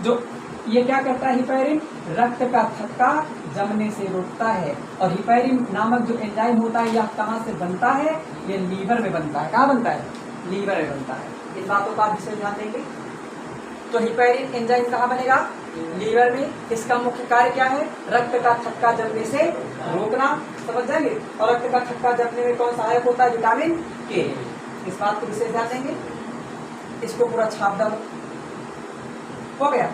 S1: जो ये क्या करता है हिपैरिन? रक्त का थक्का जमने से रोकता है। और हिपैरिन नामक जो एंजाइम होता है यह कहाँ से बनता है? ये लीवर में बनता है। कहाँ बनता है? लीवर में बनता है। इन बातों का आप विशेष ध्यान देंगे। तो हिपैरिन एंजाइम कहाँ बनेगा? लीवर में। इसका मुख्य कार्य क्या है? रक्त का थक्का जमने से रोकना, समझ जाएंगे। और रक्त का थक्का जमने में कौन सहायक होता है? विटामिन के। इस बात को विशेष ध्यान देंगे। इसको पूरा छाप डालो। हो गया।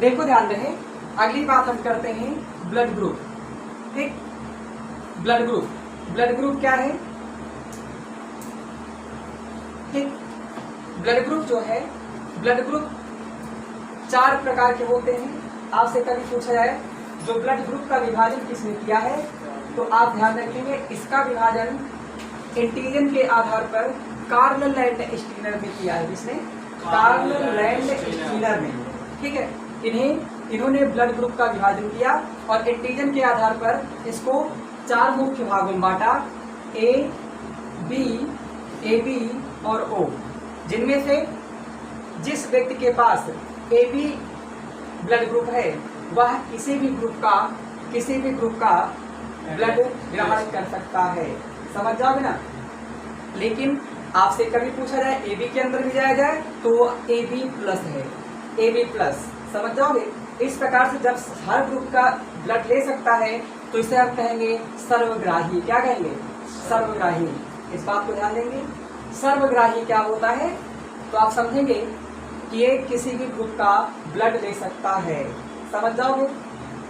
S1: देखो ध्यान रहे, अगली बात हम करते हैं ब्लड ग्रुप। ठीक, ब्लड ग्रुप। ब्लड ग्रुप क्या है? ठीक, ब्लड ग्रुप जो है, ब्लड ग्रुप 4 प्रकार के होते हैं। आपसे कभी पूछा जाए जो ब्लड ग्रुप का विभाजन किसने किया है, तो आप ध्यान रखेंगे इसका विभाजन एंटीजन के आधार पर कार्ल लैंड स्टीनर ने किया है। किसने? कार्ल लैंड स्टीनर ने। ठीक है, इन्होंने ब्लड ग्रुप का विभाजन किया और एंटीजन के आधार पर इसको 4 मुख्य भागों में बांटा, ए बी और ओ, जिनमें से जिस व्यक्ति के पास ए बी ब्लड ग्रुप है वह किसी भी ग्रुप का ब्लड ग्रहण कर सकता है। समझ जाओगे ना। लेकिन आपसे कभी पूछा जाए ए बी के अंदर भी जाया जाए तो ए बी प्लस है, ए बी प्लस। समझ जाओगे। इस प्रकार से जब हर ग्रुप का ब्लड ले सकता है तो इसे आप कहेंगे सर्वग्राही। क्या कहेंगे? सर्वग्राही। इस बात को ध्यान देंगे। सर्वग्राही क्या होता है तो आप समझेंगे कि ये किसी भी ग्रुप का ब्लड ले सकता है। समझ जाओगे।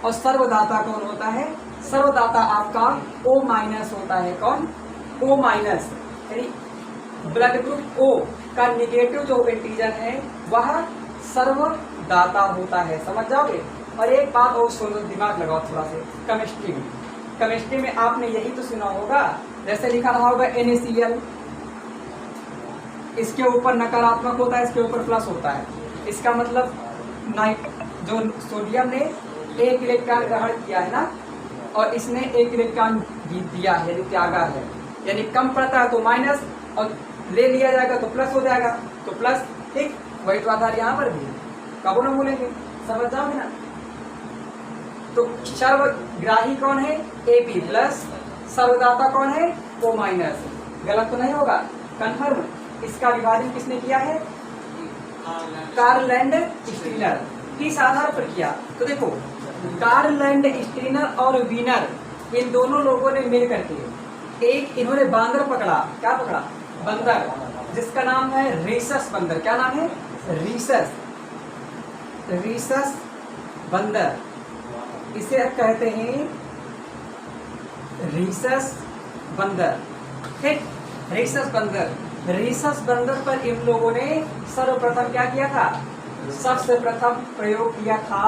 S1: और सर्वदाता कौन होता है? सर्वदाता आपका O- होता है। कौन? O-, यानी ब्लड ग्रुप O का निगेटिव जो एंटीजन है वह सर्वदाता होता है। समझ जाओगे। और एक बात और सुनो, दिमाग लगाओ थोड़ा सा। केमिस्ट्री में आपने यही तो सुना होगा, जैसे लिखा रहा होगा NaCl, इसके ऊपर नकारात्मक होता है, इसके ऊपर प्लस होता है। इसका मतलब जो सोडियम ने 1 इलेक्ट्रॉन ग्रहण किया है ना, और इसने 1 इलेक्ट्रॉन दिया है, यानी त्यागा है, यानी कम पड़ता है तो माइनस, और ले लिया जाएगा तो प्लस हो जाएगा, तो प्लस। ठीक, वही तो आधार यहाँ पर भी कबो न भूलेंगे। समझ जाओगे ना। तो सर्वग्राही कौन है? AB plus. सर्वदाता कौन है? O-। गलत तो नहीं होगा, कन्फर्म। इसका विभाजन किसने किया है? Karl Landsteiner. किस आधार पर किया? तो देखो, कार्ल लैंड स्टीनर और वीनर, इन दोनों लोगों ने मिल करके एक इन्होंने बांदर पकड़ा। क्या पकड़ा? बंदर, जिसका नाम है रीसस बंदर। क्या नाम है? रीसस बंदर। इसे कहते हैं रीसस बंदर। ठीक, रीसस बंदर पर इन लोगों ने सर्वप्रथम क्या किया था? सबसे प्रथम प्रयोग किया था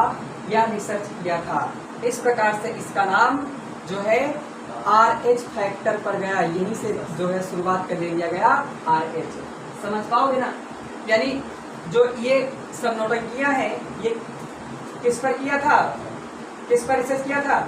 S1: या रिसर्च किया था। इस प्रकार से इसका नाम जो है RH फैक्टर पर गया। यहीं से जो है शुरुआत कर लिया गया RH। समझ पाओगे ना। यानी जो ये सब नौटंकियां हैं ये किस पर किया था? किस पर रिसर्च किया था?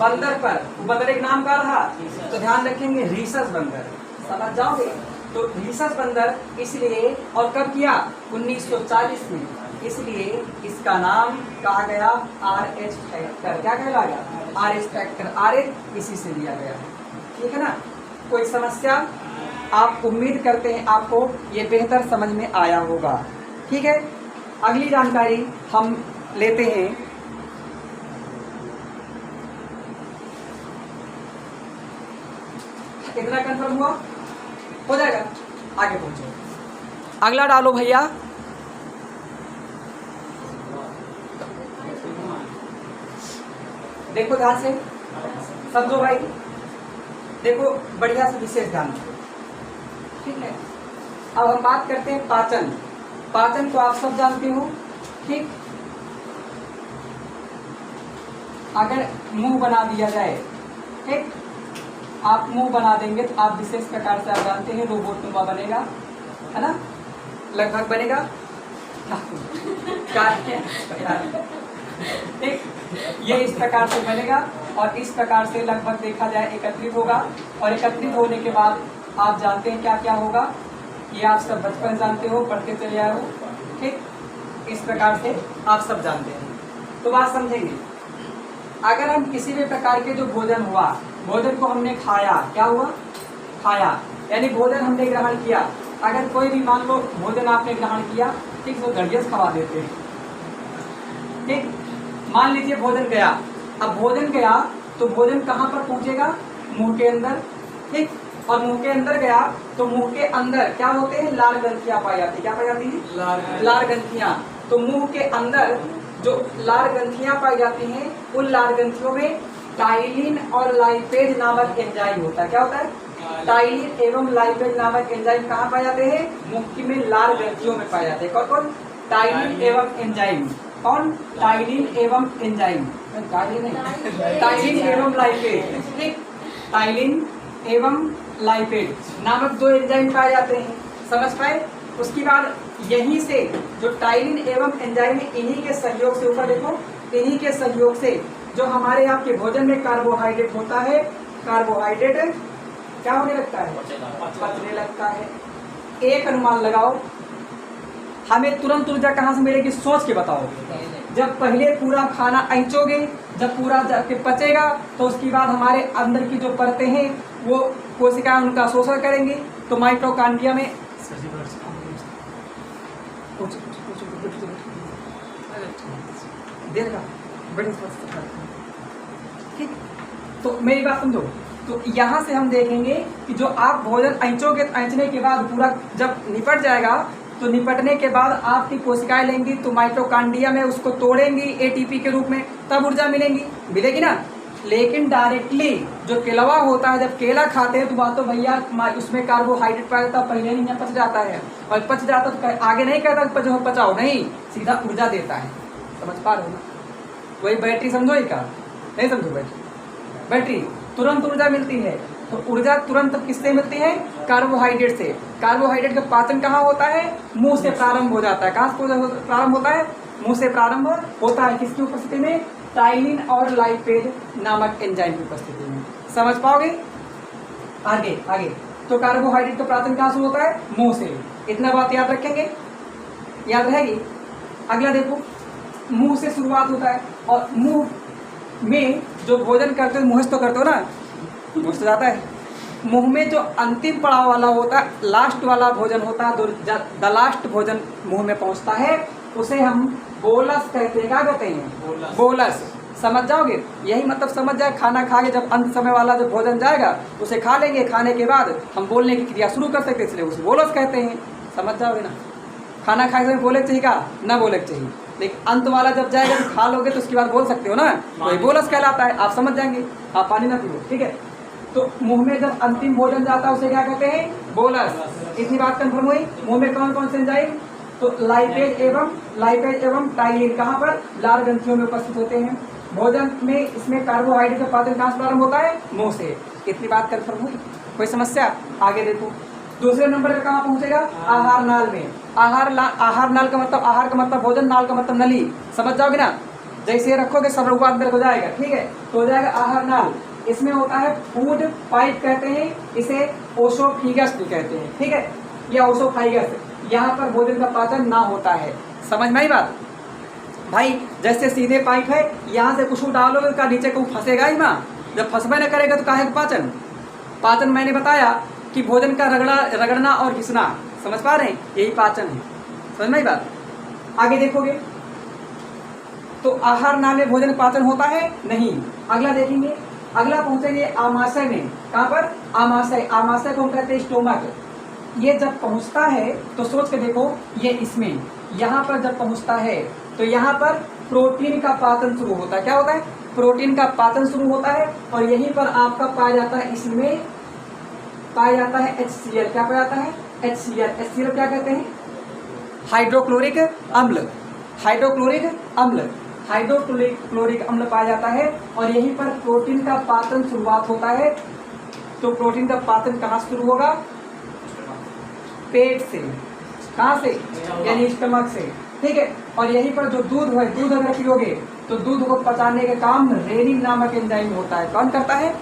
S1: बंदर पर। बंदर एक नाम का रहा, तो ध्यान रखेंगे रीसस बंदर। समझ जाओगे। तो रीसस बंदर इसलिए, और कब किया? 1940 में। इसलिए इसका नाम कहा गया RH फैक्टर। क्या कहलाया? RH factor. RH इसी से लिया गया। ठीक है ना। कोई समस्या? आप उम्मीद करते हैं आपको ये बेहतर समझ में आया होगा। ठीक है, अगली जानकारी हम लेते हैं। कितना कंफर्म हुआ? हो जाएगा। आगे पहुंचो। अगला डालो भैया। देखो ध्यान से समझो भाई। देखो बढ़िया से विशेष ध्यान। ठीक है, अब हम बात करते हैं पाचन। पाचन को आप सब जानते हो। ठीक, अगर मुंह बना दिया जाए, ठीक, आप मुंह बना देंगे तो आप विशेष प्रकार से आप जानते हैं रोबोट नुमा बनेगा, है ना, लगभग बनेगा। ठीक, ये इस प्रकार से बनेगा और इस प्रकार से लगभग देखा जाए एकत्रित होगा। और एकत्रित होने के बाद आप जानते हैं क्या क्या होगा, ये आप सब बचपन जानते हो, पढ़ते चले आए हो, ठीक। इस प्रकार से आप सब जानते हैं। तो बात समझेंगे, अगर हम किसी भी प्रकार के जो भोजन हुआ, भोजन को हमने खाया, क्या हुआ, खाया, यानी भोजन हमने ग्रहण किया। अगर कोई भी मान लो भोजन आपने ग्रहण किया, ठीक, तो गड़ियस खवा देते हैं, ठीक। मान लीजिए भोजन गया, अब भोजन गया तो भोजन कहाँ पर पहुंचेगा, मुंह के अंदर, ठीक। और मुंह के अंदर गया तो मुंह के अंदर क्या होते हैं, लाल ग्रंथियां पाई जाती है। क्या पाई जाती है, लाल ग्रंथियां। तो मुंह के अंदर जो लाल ग्रंथियां पाई जाती हैं, उन लाल ग्रंथियों में टाइलिन और लाइपेज नामक एंजाइम होता है। क्या होता है, टाइलिन एवं लाइपेज नामक एंजाइम कहाँ पाए जाते हैं, मुख में लाल ग्रंथियों में पाए जाते हैं। कौन कौन, टाइलिन एवं एंजाइम, कौन, टाइलिन एवं एंजाइम, टाइलिन एवं लाइपेज, ठीक। टाइलिन एवं लाइपेज नामक दो एंजाइम पाए जाते हैं, समझ पाए। उसके बाद यहीं से जो टाइलिन एवं एंजाइम है, इन्हीं के सहयोग से, ऊपर देखो, इन्हीं के सहयोग से जो हमारे आपके भोजन में कार्बोहाइड्रेट होता है, कार्बोहाइड्रेट क्या होने लगता है, पचने लगता है। एक अनुमान लगाओ, हमें तुरंत ऊर्जा कहाँ से मिलेगी, सोच के बताओ। जब पहले पूरा खाना ऐंचोगे, जब पूरा जाके पचेगा, तो उसके बाद हमारे अंदर की जो परतें हैं वो कोशिकाएं उनका शोषण करेंगी। तो माइटोकॉन्ड्रिया में ठीक। तो मेरी बात समझो, तो यहाँ से हम देखेंगे कि जो आप भोजन ऐंचोगे, ऐंचने के बाद पूरा जब निपट जाएगा, तो निपटने के बाद आपकी कोशिकाएं लेंगी तो माइटोकॉन्ड्रिया में उसको तोड़ेंगी एटीपी के रूप में, तब ऊर्जा मिलेगी ना। लेकिन डायरेक्टली जो केलवा होता है, जब केला खाते हैं तो बात तो भैया उसमें कार्बोहाइड्रेट पाया जाता है, पहले ही पच जाता है, और पच जाता तो आगे नहीं कहता पचाओ, नहीं, सीधा ऊर्जा देता है। समझ पा रहे हो ना, वही बैटरी समझो ही का, नहीं समझो, बैटरी तुरंत ऊर्जा मिलती है। तो ऊर्जा तुरंत किससे मिलती है, कार्बोहाइड्रेट से। कार्बोहाइड्रेट का पाचन कहाँ होता है, मुंह से प्रारंभ हो जाता है। कहाँ से प्रारंभ होता है, मुंह से प्रारंभ होता है। किसकी उपस्थिति में, टाइलिन और लाइपेज नामक एंजाइम की उपस्थिति में। समझ पाओगे, आगे आगे। तो कार्बोहाइड्रेट का पाचन कहाँ से होता है, मुंह से। इतना बात याद रखेंगे, याद रहेगी। अगला देखो, मुंह से शुरुआत होता है, और मुंह में जो भोजन करते हो, मुंह से तो करते हो ना, मुंह से जाता है। मुंह में जो अंतिम पड़ाव वाला होता है, लास्ट वाला भोजन होता है, द लास्ट भोजन मुंह में पहुंचता है, उसे हम बोलस कहते हैं। क्या कहते हैं, बोलस। समझ जाओगे, यही मतलब समझ जाए। खाना खा के जब अंत समय वाला जब भोजन जाएगा, उसे खा लेंगे, खाने के बाद हम बोलने की क्रिया शुरू कर सकते हैं, इसलिए उसे बोलस कहते हैं। समझ जाओगे ना, खाना खाए समय बोले चाहिए का, ना बोले चाहिए, लेकिन अंत वाला जब जाएगा तो खा लोगे तो उसके बाद बोल सकते हो ना, तो ये बोलस कहलाता है। आप समझ जाएंगे, आप पानी ना पियो, ठीक है। तो मुंह में जब अंतिम भोजन जाता है उसे क्या कहते हैं, बोलस। इतनी बात कंफर्म हुई। मुंह में कौन कौन से एंजाइम, तो लाइपेज एवं टाइलिन कहाँ पर, लाल ग्रंथियों में उपस्थित होते हैं। भोजन में इसमें कार्बोहाइड्रेट का पाचन कहाँ से प्रारंभ होता है, मुंह से। इतनी बात कंफर्म हुई, कोई समस्या। आगे देखो, दूसरे नंबर पर कहाँ पहुंचेगा, आहार नाल में। आहार नाल का मतलब, आहार का मतलब भोजन, नाल का मतलब नली। समझ जाओगे ना, जैसे रखोगे सब रूपा अंदर हो जाएगा, ठीक है। तो हो जाएगा आहार नाल। इसमें होता है फूड पाइप कहते हैं, इसे ओसोफिगस भी कहते हैं, ठीक है, या ओसोफाइगस। यहाँ पर भोजन का पाचन ना होता है। समझ में आई बात भाई। जैसे सीधे पाइप है, यहाँ से कुछ डालोगे का नीचे को फंसेगा ही ना, जब फंसबे न करेगा तो काहे पाचन। पाचन मैंने बताया कि भोजन का रगड़ना और घिसना। समझ पा रहे हैं, यही पाचन है। समझ में आई बात। आगे देखोगे तो आहार नाल में भोजन पाचन होता है नहीं। अगला देखेंगे, अगला पहुंचेंगे आमाशय में। कहाँ पर, आमाशय। आमाशय को हम कहते हैं स्टोमक। ये जब पहुंचता है तो सोच के देखो, ये इसमें यहाँ पर जब पहुंचता है तो यहाँ पर प्रोटीन का पाचन शुरू होता है। क्या होता है, प्रोटीन का पाचन शुरू होता है, और यहीं पर आपका पाया जाता है, इसमें पाया जाता है HCl। क्या पाया जाता है, HCl। HCl क्या कहते हैं, हाइड्रोक्लोरिक अम्ल। हाइड्रोक्लोरिक अम्ल, हाइड्रोक्लोरिक अम्ल पाया जाता है, और यहीं पर प्रोटीन का पाचन शुरुआत होता है। तो प्रोटीन का पाचन कहाँ शुरू होगा, पेट से। कहाँ से, यानी स्टमक से। ठीक है। और यहीं पर जो दूध है, दूध अगर पियोगे तो दूध को पचाने का काम रेनिन नामक एंजाइम होता है। कौन करता है?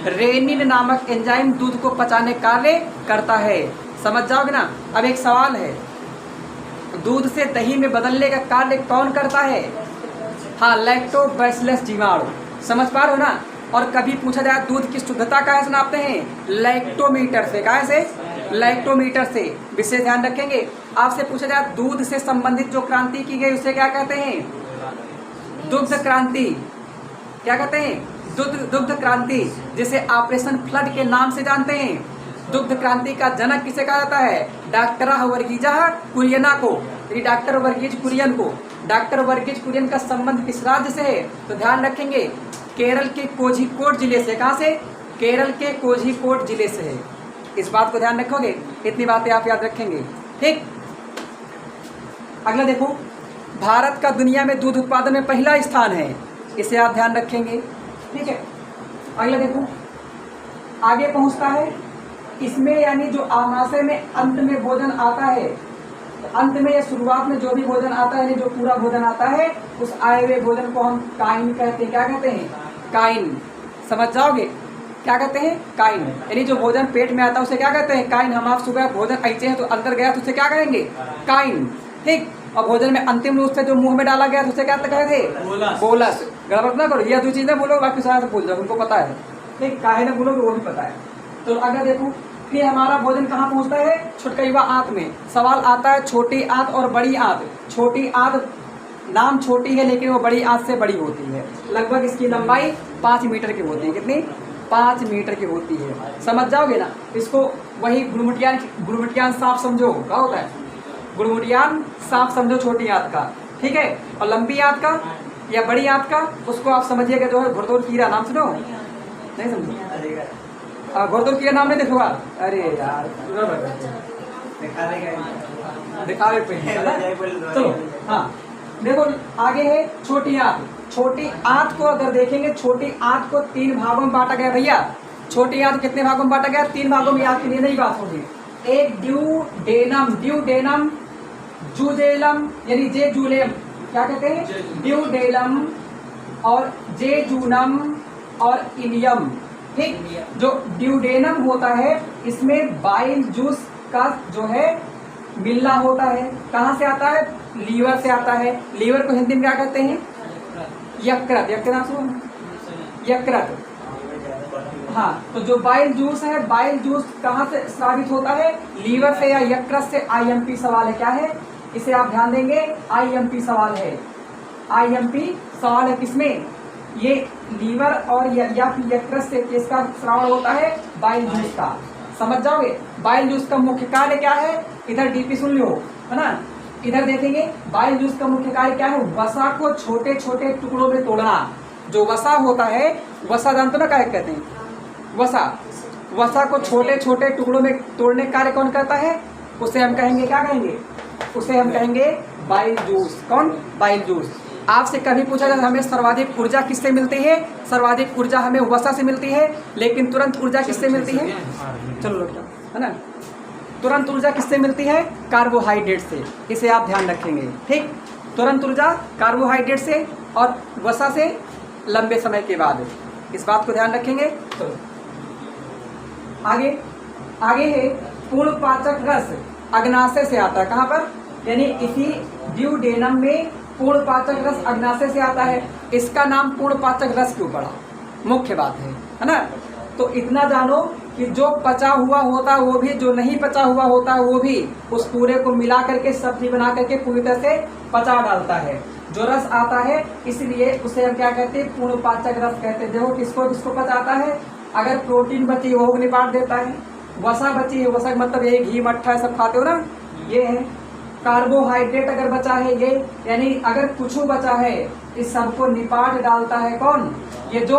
S1: रेनिन नामक एंजाइम दूध को पचाने का कार्य करता है। समझ जाओगे ना। अब एक सवाल है, दूध से दही में बदलने का कार्य कौन करता है? हाँ, लैक्टोबैसिलस जीवाणु। समझ पा रहे हो ना। और कभी पूछा जाए दूध की शुद्धता कहाँ से नापते हैं? लैक्टोमीटर से। कहाँ से? लैक्टोमीटर से। विशेष ध्यान रखेंगे। आपसे पूछा जाए दूध से संबंधित जो क्रांति की गई उसे क्या कहते हैं? दुग्ध क्रांति। क्या कहते हैं? दुग्ध क्रांति, जिसे ऑपरेशन फ्लड के नाम से जानते हैं। दुग्ध क्रांति का जनक किसे कहा जाता है? डॉक्टर वर्गीज कुरियना को, डॉक्टर वर्गीज कुरियन को। डॉक्टर वर्गीज कुरियन का संबंध किस राज्य से है? तो ध्यान रखेंगे, केरल के कोझिकोड जिले से। कहाँ से? केरल के कोझिकोड जिले से है। इस बात को ध्यान रखोगे, इतनी बातें आप याद रखेंगे। ठीक। अगला देखो, भारत का दुनिया में दूध उत्पादन में पहला स्थान है। इसे आप ध्यान रखेंगे। ठीक है। अगला देखो, आगे पहुंचता है इसमें, यानी जो आमाशय में अंत में भोजन आता है, अंत में या शुरुआत में जो भी भोजन आता है, जो पूरा भोजन आता है, उस आए हुए भोजन को हम काइन कहते हैं। क्या कहते हैं? काइन। समझ जाओगे, क्या कहते हैं? काइन। यानी जो भोजन पेट में आता है उसे क्या कहते हैं? काइन। हम आप सुबह भोजन ऐसे हैं तो अंदर गया तो उसे क्या कहेंगे? काइन। ठीक। और भोजन में अंतिम रूप से जो मुंह में डाला गया तो उसे क्या कहते थे? बोलस। गड़बड़ ना करो, ये दो चीजें बोलो, बाकी सारा भूल जाओ, उनको पता है। ठीक, काहे ना बोलोगे वो भी पता है। तो अगर देखो, फिर हमारा भोजन कहाँ पहुंचता है? छुटकैवा आंत में। सवाल आता है छोटी आंत और बड़ी आंत। छोटी आंत नाम छोटी है लेकिन वो बड़ी आंत से बड़ी होती है। लगभग इसकी लंबाई 5 मीटर की होती है। कितनी? 5 मीटर की होती है। समझ जाओगे ना। इसको वही गुड़मुटियान सांप समझो। क्या होता है? गुड़मुटियान सांप समझो छोटी आंत का। ठीक है। और लंबी आंत का या बड़ी आंत का उसको आप समझिएगा जो है घुड़दौड़ कीड़ा। नाम सुनो? नहीं समझो? घुड़दौड़ कीड़ा नाम नहीं देखोगा? अरे यार दिखावे पे। चलो हाँ, देखो आगे है छोटी आंत। छोटी आंत को अगर देखेंगे, छोटी आंत को 3 भागों में बांटा गया। भैया छोटी आंत कितने भागों में बांटा गया? 3 भागों में। याद के लिए नहीं बात होगी। एक ड्यूडेनम, ड्यूडेनम, जूजेलम यानी जेजूलेम। क्या कहते हैं? ड्यूडेलम और जेजूनम और इलियम। ठीक। जो ड्यूडेनम होता है इसमें बाइल जूस का जो है मिलना होता है। कहाँ से आता है? लीवर से आता है। लीवर को हिंदी में क्या कहते हैं? यकृत। यकृत सुनो, यकृत। हाँ, तो जो बाइल जूस है, बाइल जूस कहाँ से स्रावित होता है? लीवर से या यकृत से। आईएमपी सवाल है। क्या है? इसे आप ध्यान देंगे, आईएमपी सवाल है। आईएमपी सवाल है किसमें? ये लीवर और या यकृत से किसका स्राव होता है? बाइल जूस का। समझ जाओगे। बाइल जूस का मुख्य कार्य क्या है? इधर डीपी सुन लो, है ना। इधर देखेंगे बाइल जूस का मुख्य कार्य क्या है? वसा को छोटे छोटे टुकड़ों में तोड़ना। जो वसा होता है, वसा जानते हो ना क्या कहते हैं? वसा। वसा को छोटे छोटे टुकड़ों में तोड़ने का कार्य कौन करता है? उसे हम कहेंगे, क्या कहेंगे? उसे हम कहेंगे बाइल जूस। कौन? Bile juice. आपसे कभी पूछा जाए हमें सर्वाधिक ऊर्जा किससे मिलती है? सर्वाधिक ऊर्जा हमें वसा से मिलती है, लेकिन तुरंत ऊर्जा किससे मिलती है? चलो है ना। तुरंत ऊर्जा किससे मिलती है? कार्बोहाइड्रेट से। इसे आप ध्यान रखेंगे। ठीक। तुरंत ऊर्जा कार्बोहाइड्रेट से और वसा से लंबे समय के बाद। इस बात को ध्यान रखेंगे। चलो आगे है पूर्ण पाचक रस। अग्नाशय से आता है। कहाँ पर? यानी इसी ड्यूडेनम में पूर्ण पाचक रस अग्नाशय से आता है। इसका नाम पूर्ण पाचक रस क्यों पड़ा? मुख्य बात है ना। तो इतना जानो कि जो पचा हुआ होता है वो भी, जो नहीं पचा हुआ होता है वो भी, उस पूरे को मिला करके सब्जी बना करके पूरी तरह से पचा डालता है। जो रस आता है इसलिए उसे हम क्या कहते हैं? पूर्ण पाचक रस कहते हैं। देखो किसको पचाता है? अगर प्रोटीन बची वो निपाट देता है। वसा बची है, वसा मतलब ये घी मट्ठा सब खाते हो ना, ये है। कार्बोहाइड्रेट अगर बचा है ये, यानी अगर कुछ बचा है, इस सबको निपाट डालता है। कौन? ये जो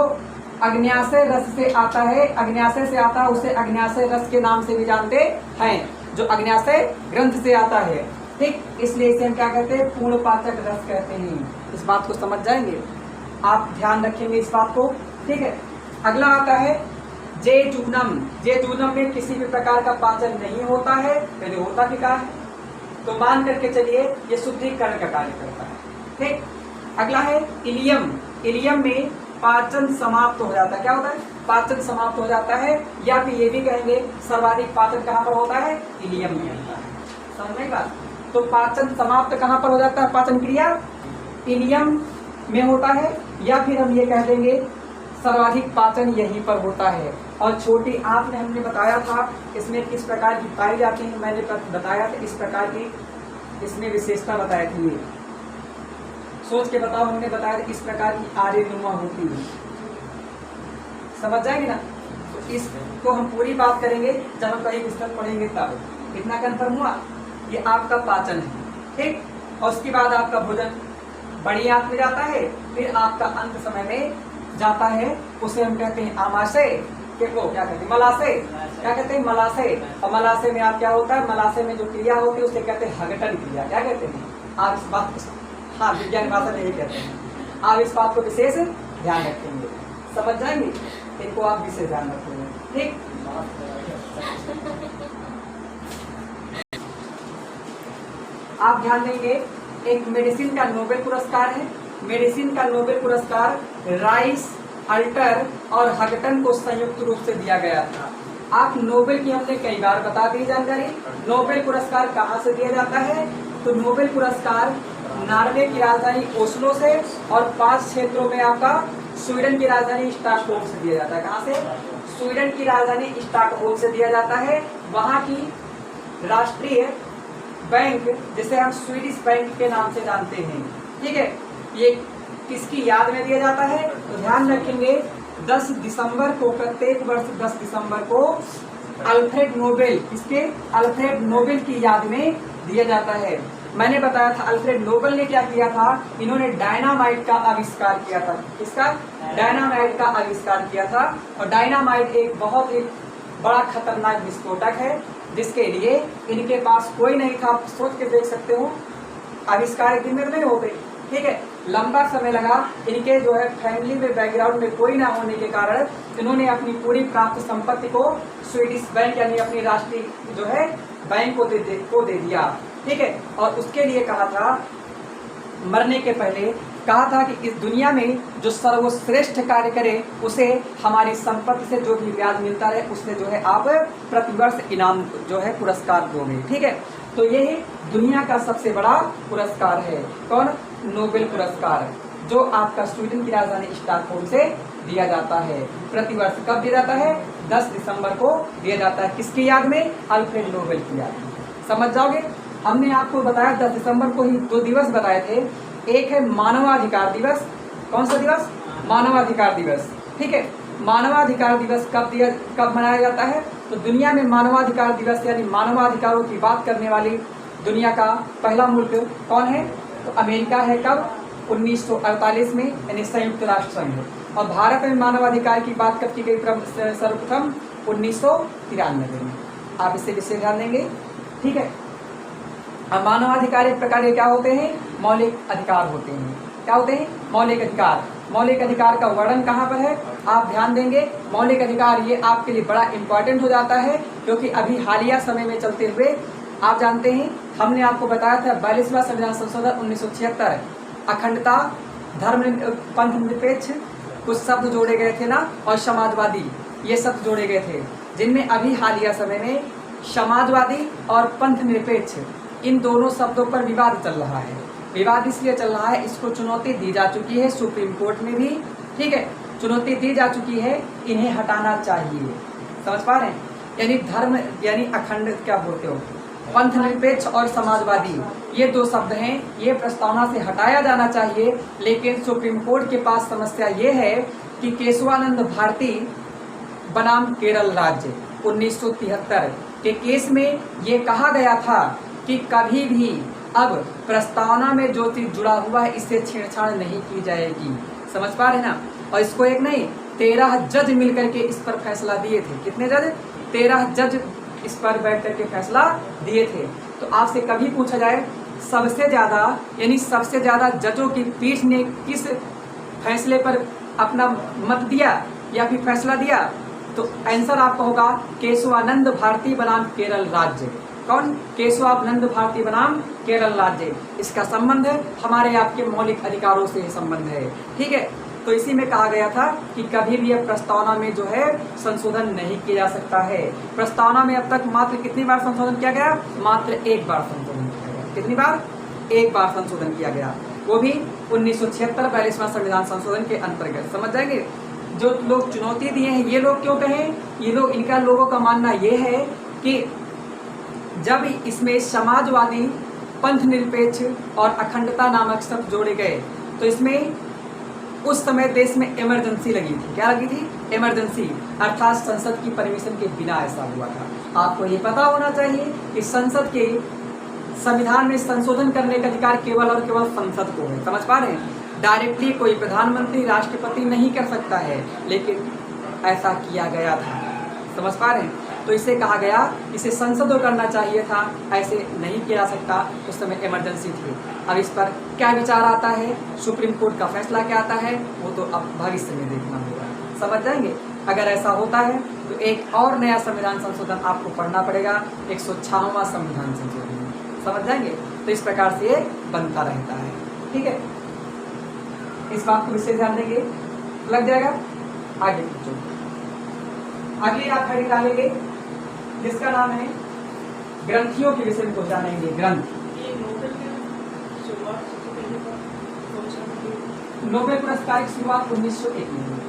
S1: अग्न्याशय रस से आता है, अग्न्याशय से आता है, उसे अग्न्याशय रस के नाम से भी जानते हैं, जो अग्न्याशय ग्रंथ से आता है। ठीक। इसलिए इसे हम क्या कहते हैं? पूर्ण पाचक रस कहते हैं। इस बात को समझ जाएंगे, आप ध्यान रखेंगे इस बात को। ठीक है। अगला आता है जेजूनम। जेजूनम में किसी भी प्रकार का पाचन नहीं होता है। पहले होता क्या है? तो मान करके चलिए ये शुद्धिकरण का कार्य करता है। ठीक, अगला है इलियम। इलियम में पाचन समाप्त हो जाता है। क्या होता है? पाचन समाप्त हो जाता है, या फिर ये भी कहेंगे सर्वाधिक पाचन कहाँ पर होता है? इलियम में होता है। समझ में बात? तो पाचन समाप्त कहाँ पर हो जाता है? पाचन क्रिया इलियम में होता है, या फिर हम ये कह देंगे सर्वाधिक पाचन यहीं पर होता है। और छोटी आंत में हमने बताया था इसमें किस प्रकार की पाई जाती है, मैंने बताया था इस प्रकार की इसमें विशेषता बताई थी। सोच के बताओ, हमने बताया था इस प्रकार की आर्यनुमा होती है। समझ जाएंगे ना? तो इसको हम पूरी बात करेंगे जब हम कहीं पुस्तक पढ़ेंगे तब। इतना कंफर्म हुआ? ये आपका पाचन है। ठीक, और उसके बाद आपका भोजन बड़ी आंत में जाता है, फिर आपका अंत समय में जाता है, उसे हम कहते हैं आमाशय के को क्या कहते हैं? मलाशय। क्या कहते हैं? मलाशय। और मलाशय में आप क्या होता है? मलाशय में जो क्रिया होती है उसे कहते हैं हगटन क्रिया। क्या कहते हैं? आप इस बात, हाँ विज्ञान भाषा में यही कहते हैं। आप इस बात को विशेष ध्यान रखेंगे, समझ जाएंगे, इनको आप विशेष ध्यान रखेंगे। ठीक, आप ध्यान देंगे एक मेडिसिन का नोबेल पुरस्कार है। मेडिसिन का नोबेल पुरस्कार राइस, अल्टर और हगटन को संयुक्त रूप से दिया गया था। आप नोबेल की हमने कई बार बता दी जानकारी। नोबेल पुरस्कार कहाँ से दिया जाता है? तो नोबेल पुरस्कार नॉर्वे की राजधानी ओस्लो से और 5 क्षेत्रों में आपका स्वीडन की राजधानी स्टॉकहोल्म से दिया जाता है। कहाँ से? स्वीडन की राजधानी स्टॉकहोल्म से दिया जाता है। वहाँ की राष्ट्रीय बैंक, जिसे हम स्वीडिश बैंक के नाम से जानते हैं, ठीक है, ये किसकी याद में दिया जाता है? तो ध्यान रखेंगे 10 दिसंबर को, प्रत्येक वर्ष 10 दिसंबर को अल्फ्रेड नोबेल, इसके अल्फ्रेड नोबेल की याद में दिया जाता है। मैंने बताया था अल्फ्रेड नोबेल ने क्या किया था? इन्होंने डायनामाइट का आविष्कार किया था। इसका डायनामाइट का आविष्कार किया था। और डायनामाइट एक बहुत ही बड़ा खतरनाक विस्फोटक है, जिसके लिए इनके पास कोई नहीं था। सोच के देख सकते हो, आविष्कार एक दिन में नहीं होते, ठीक है, लंबा समय लगा। इनके जो है फैमिली में, बैकग्राउंड में कोई ना होने के कारण इन्होंने अपनी पूरी प्राप्त संपत्ति को स्वीडिश बैंक यानी अपनी राष्ट्रीय जो है बैंक को दे दिया, ठीक है। और उसके लिए कहा था, मरने के पहले कहा था कि इस दुनिया में जो सर्वश्रेष्ठ कार्य करे उसे हमारी संपत्ति से जो भी ब्याज मिलता रहे उससे जो है आप प्रतिवर्ष इनाम जो है पुरस्कार दोगे, ठीक है। तो ये दुनिया का सबसे बड़ा पुरस्कार है। कौन? नोबेल पुरस्कार, जो आपका स्वीडन की राजधानी स्टॉकहोल्म से दिया जाता है। प्रतिवर्ष कब दिया जाता है? 10 दिसंबर को दिया जाता है। किसकी याद में? अल्फ्रेड नोबेल की याद में। समझ जाओगे। हमने आपको बताया 10 दिसंबर को ही 2 दिवस बताए थे। एक है मानवाधिकार दिवस। कौन सा दिवस? मानवाधिकार दिवस, ठीक है। मानवाधिकार दिवस कब मनाया जाता है? तो दुनिया में मानवाधिकार दिवस यानी मानवाधिकारों की बात करने वाली दुनिया का पहला मुल्क कौन है? तो अमेरिका है। कब? 1948 में, यानी संयुक्त राष्ट्र संघ। और भारत में मानवाधिकार की बात कब की गई सर्वप्रथम? 1993 में। आप इससे विशेष ध्यान देंगे, ठीक है। अब मानवाधिकार एक प्रकार के क्या होते हैं? मौलिक अधिकार होते हैं। क्या होते हैं? मौलिक अधिकार। मौलिक अधिकार का वर्णन कहाँ पर है? आप ध्यान देंगे, मौलिक अधिकार ये आपके लिए बड़ा इंपॉर्टेंट हो जाता है, क्योंकि अभी हालिया समय में चलते हुए आप जानते हैं, हमने आपको बताया था 42वां संविधान संशोधन 1976, अखंडता, धर्म, पंथ निरपेक्ष, कुछ शब्द जोड़े गए थे ना, और समाजवादी, ये शब्द जोड़े गए थे, जिनमें अभी हालिया समय में समाजवादी और पंथ निरपेक्ष इन दोनों शब्दों पर विवाद चल रहा है। विवाद इसलिए चल रहा है, इसको चुनौती दी जा चुकी है सुप्रीम कोर्ट में भी, ठीक है, चुनौती दी जा चुकी है, इन्हें हटाना चाहिए। समझ पा रहे हैं? यानी धर्म यानी अखंड क्या बोलते हो, पंथ निरपेक्ष और समाजवादी, ये 2 शब्द हैं, ये प्रस्तावना से हटाया जाना चाहिए। लेकिन सुप्रीम कोर्ट के पास समस्या ये है कि केशवानंद भारती बनाम केरल राज्य 1973 के केस में ये कहा गया था कि कभी भी अब प्रस्तावना में जो चीज जुड़ा हुआ है इससे छेड़छाड़ नहीं की जाएगी। समझ पा रहे ना? और इसको एक नहीं 13 जज मिलकर के इस पर फैसला दिए थे। कितने जज? 13 जज इस पर बैठ करके फैसला दिए थे। तो आपसे कभी पूछा जाए सबसे ज्यादा यानी सबसे ज्यादा जजों की पीठ ने किस फैसले पर अपना मत दिया या फिर फैसला दिया, तो आंसर आपका होगा केशवानंद भारती बनाम केरल राज्य। कौन? केशवानंद भारती बनाम केरल राज्य। इसका संबंध हमारे आपके मौलिक अधिकारों से संबंध है। ठीक है, तो इसी में कहा गया था कि कभी भी अब प्रस्तावना में जो है संशोधन नहीं किया जा सकता है। प्रस्तावना में अब तक मात्र कितनी बार संशोधन किया गया? मात्र एक बार संशोधन किया गया। कितनी बार? एक बार संशोधन किया गया, वो भी 1976 42वां संविधान संशोधन के अंतर्गत। समझ जाएंगे? जो लोग चुनौती दिए हैं, ये लोग क्यों कहें? ये लोग, इनका लोगों का मानना ये है कि जब इसमें समाजवादी, पंथ निरपेक्ष और अखंडता नामक शब्द जोड़े गए तो इसमें उस समय देश में इमरजेंसी लगी थी। क्या लगी थी? इमरजेंसी, अर्थात संसद की परमिशन के बिना ऐसा हुआ था। आपको ये पता होना चाहिए कि संसद के संविधान में संशोधन करने का अधिकार केवल और केवल संसद को है। समझ पा रहे हैं? डायरेक्टली कोई प्रधानमंत्री, राष्ट्रपति नहीं कर सकता है, लेकिन ऐसा किया गया था। समझ पा रहे हैं? तो इसे कहा गया, इसे संसद को करना चाहिए था, ऐसे नहीं किया जा सकता, उस समय इमरजेंसी थी। अब इस पर क्या विचार आता है, सुप्रीम कोर्ट का फैसला क्या आता है, वो तो अब भविष्य में देखना होगा। समझ जाएंगे? अगर ऐसा होता है तो एक और नया संविधान संशोधन आपको पढ़ना पड़ेगा, 106वां संविधान संशोधन। समझ जाएंगे? तो इस प्रकार से ये बनता रहता है। ठीक है, इस बात को विशेष ध्यान देंगे, लग जाएगा। आगे पूछो, अगली आप खड़ी डालेंगे जिसका नाम है ग्रंथियों के विषय में को जानेंगे। ग्रंथ, नोबेल पुरस्कार की शुरुआत 1901 में हुई।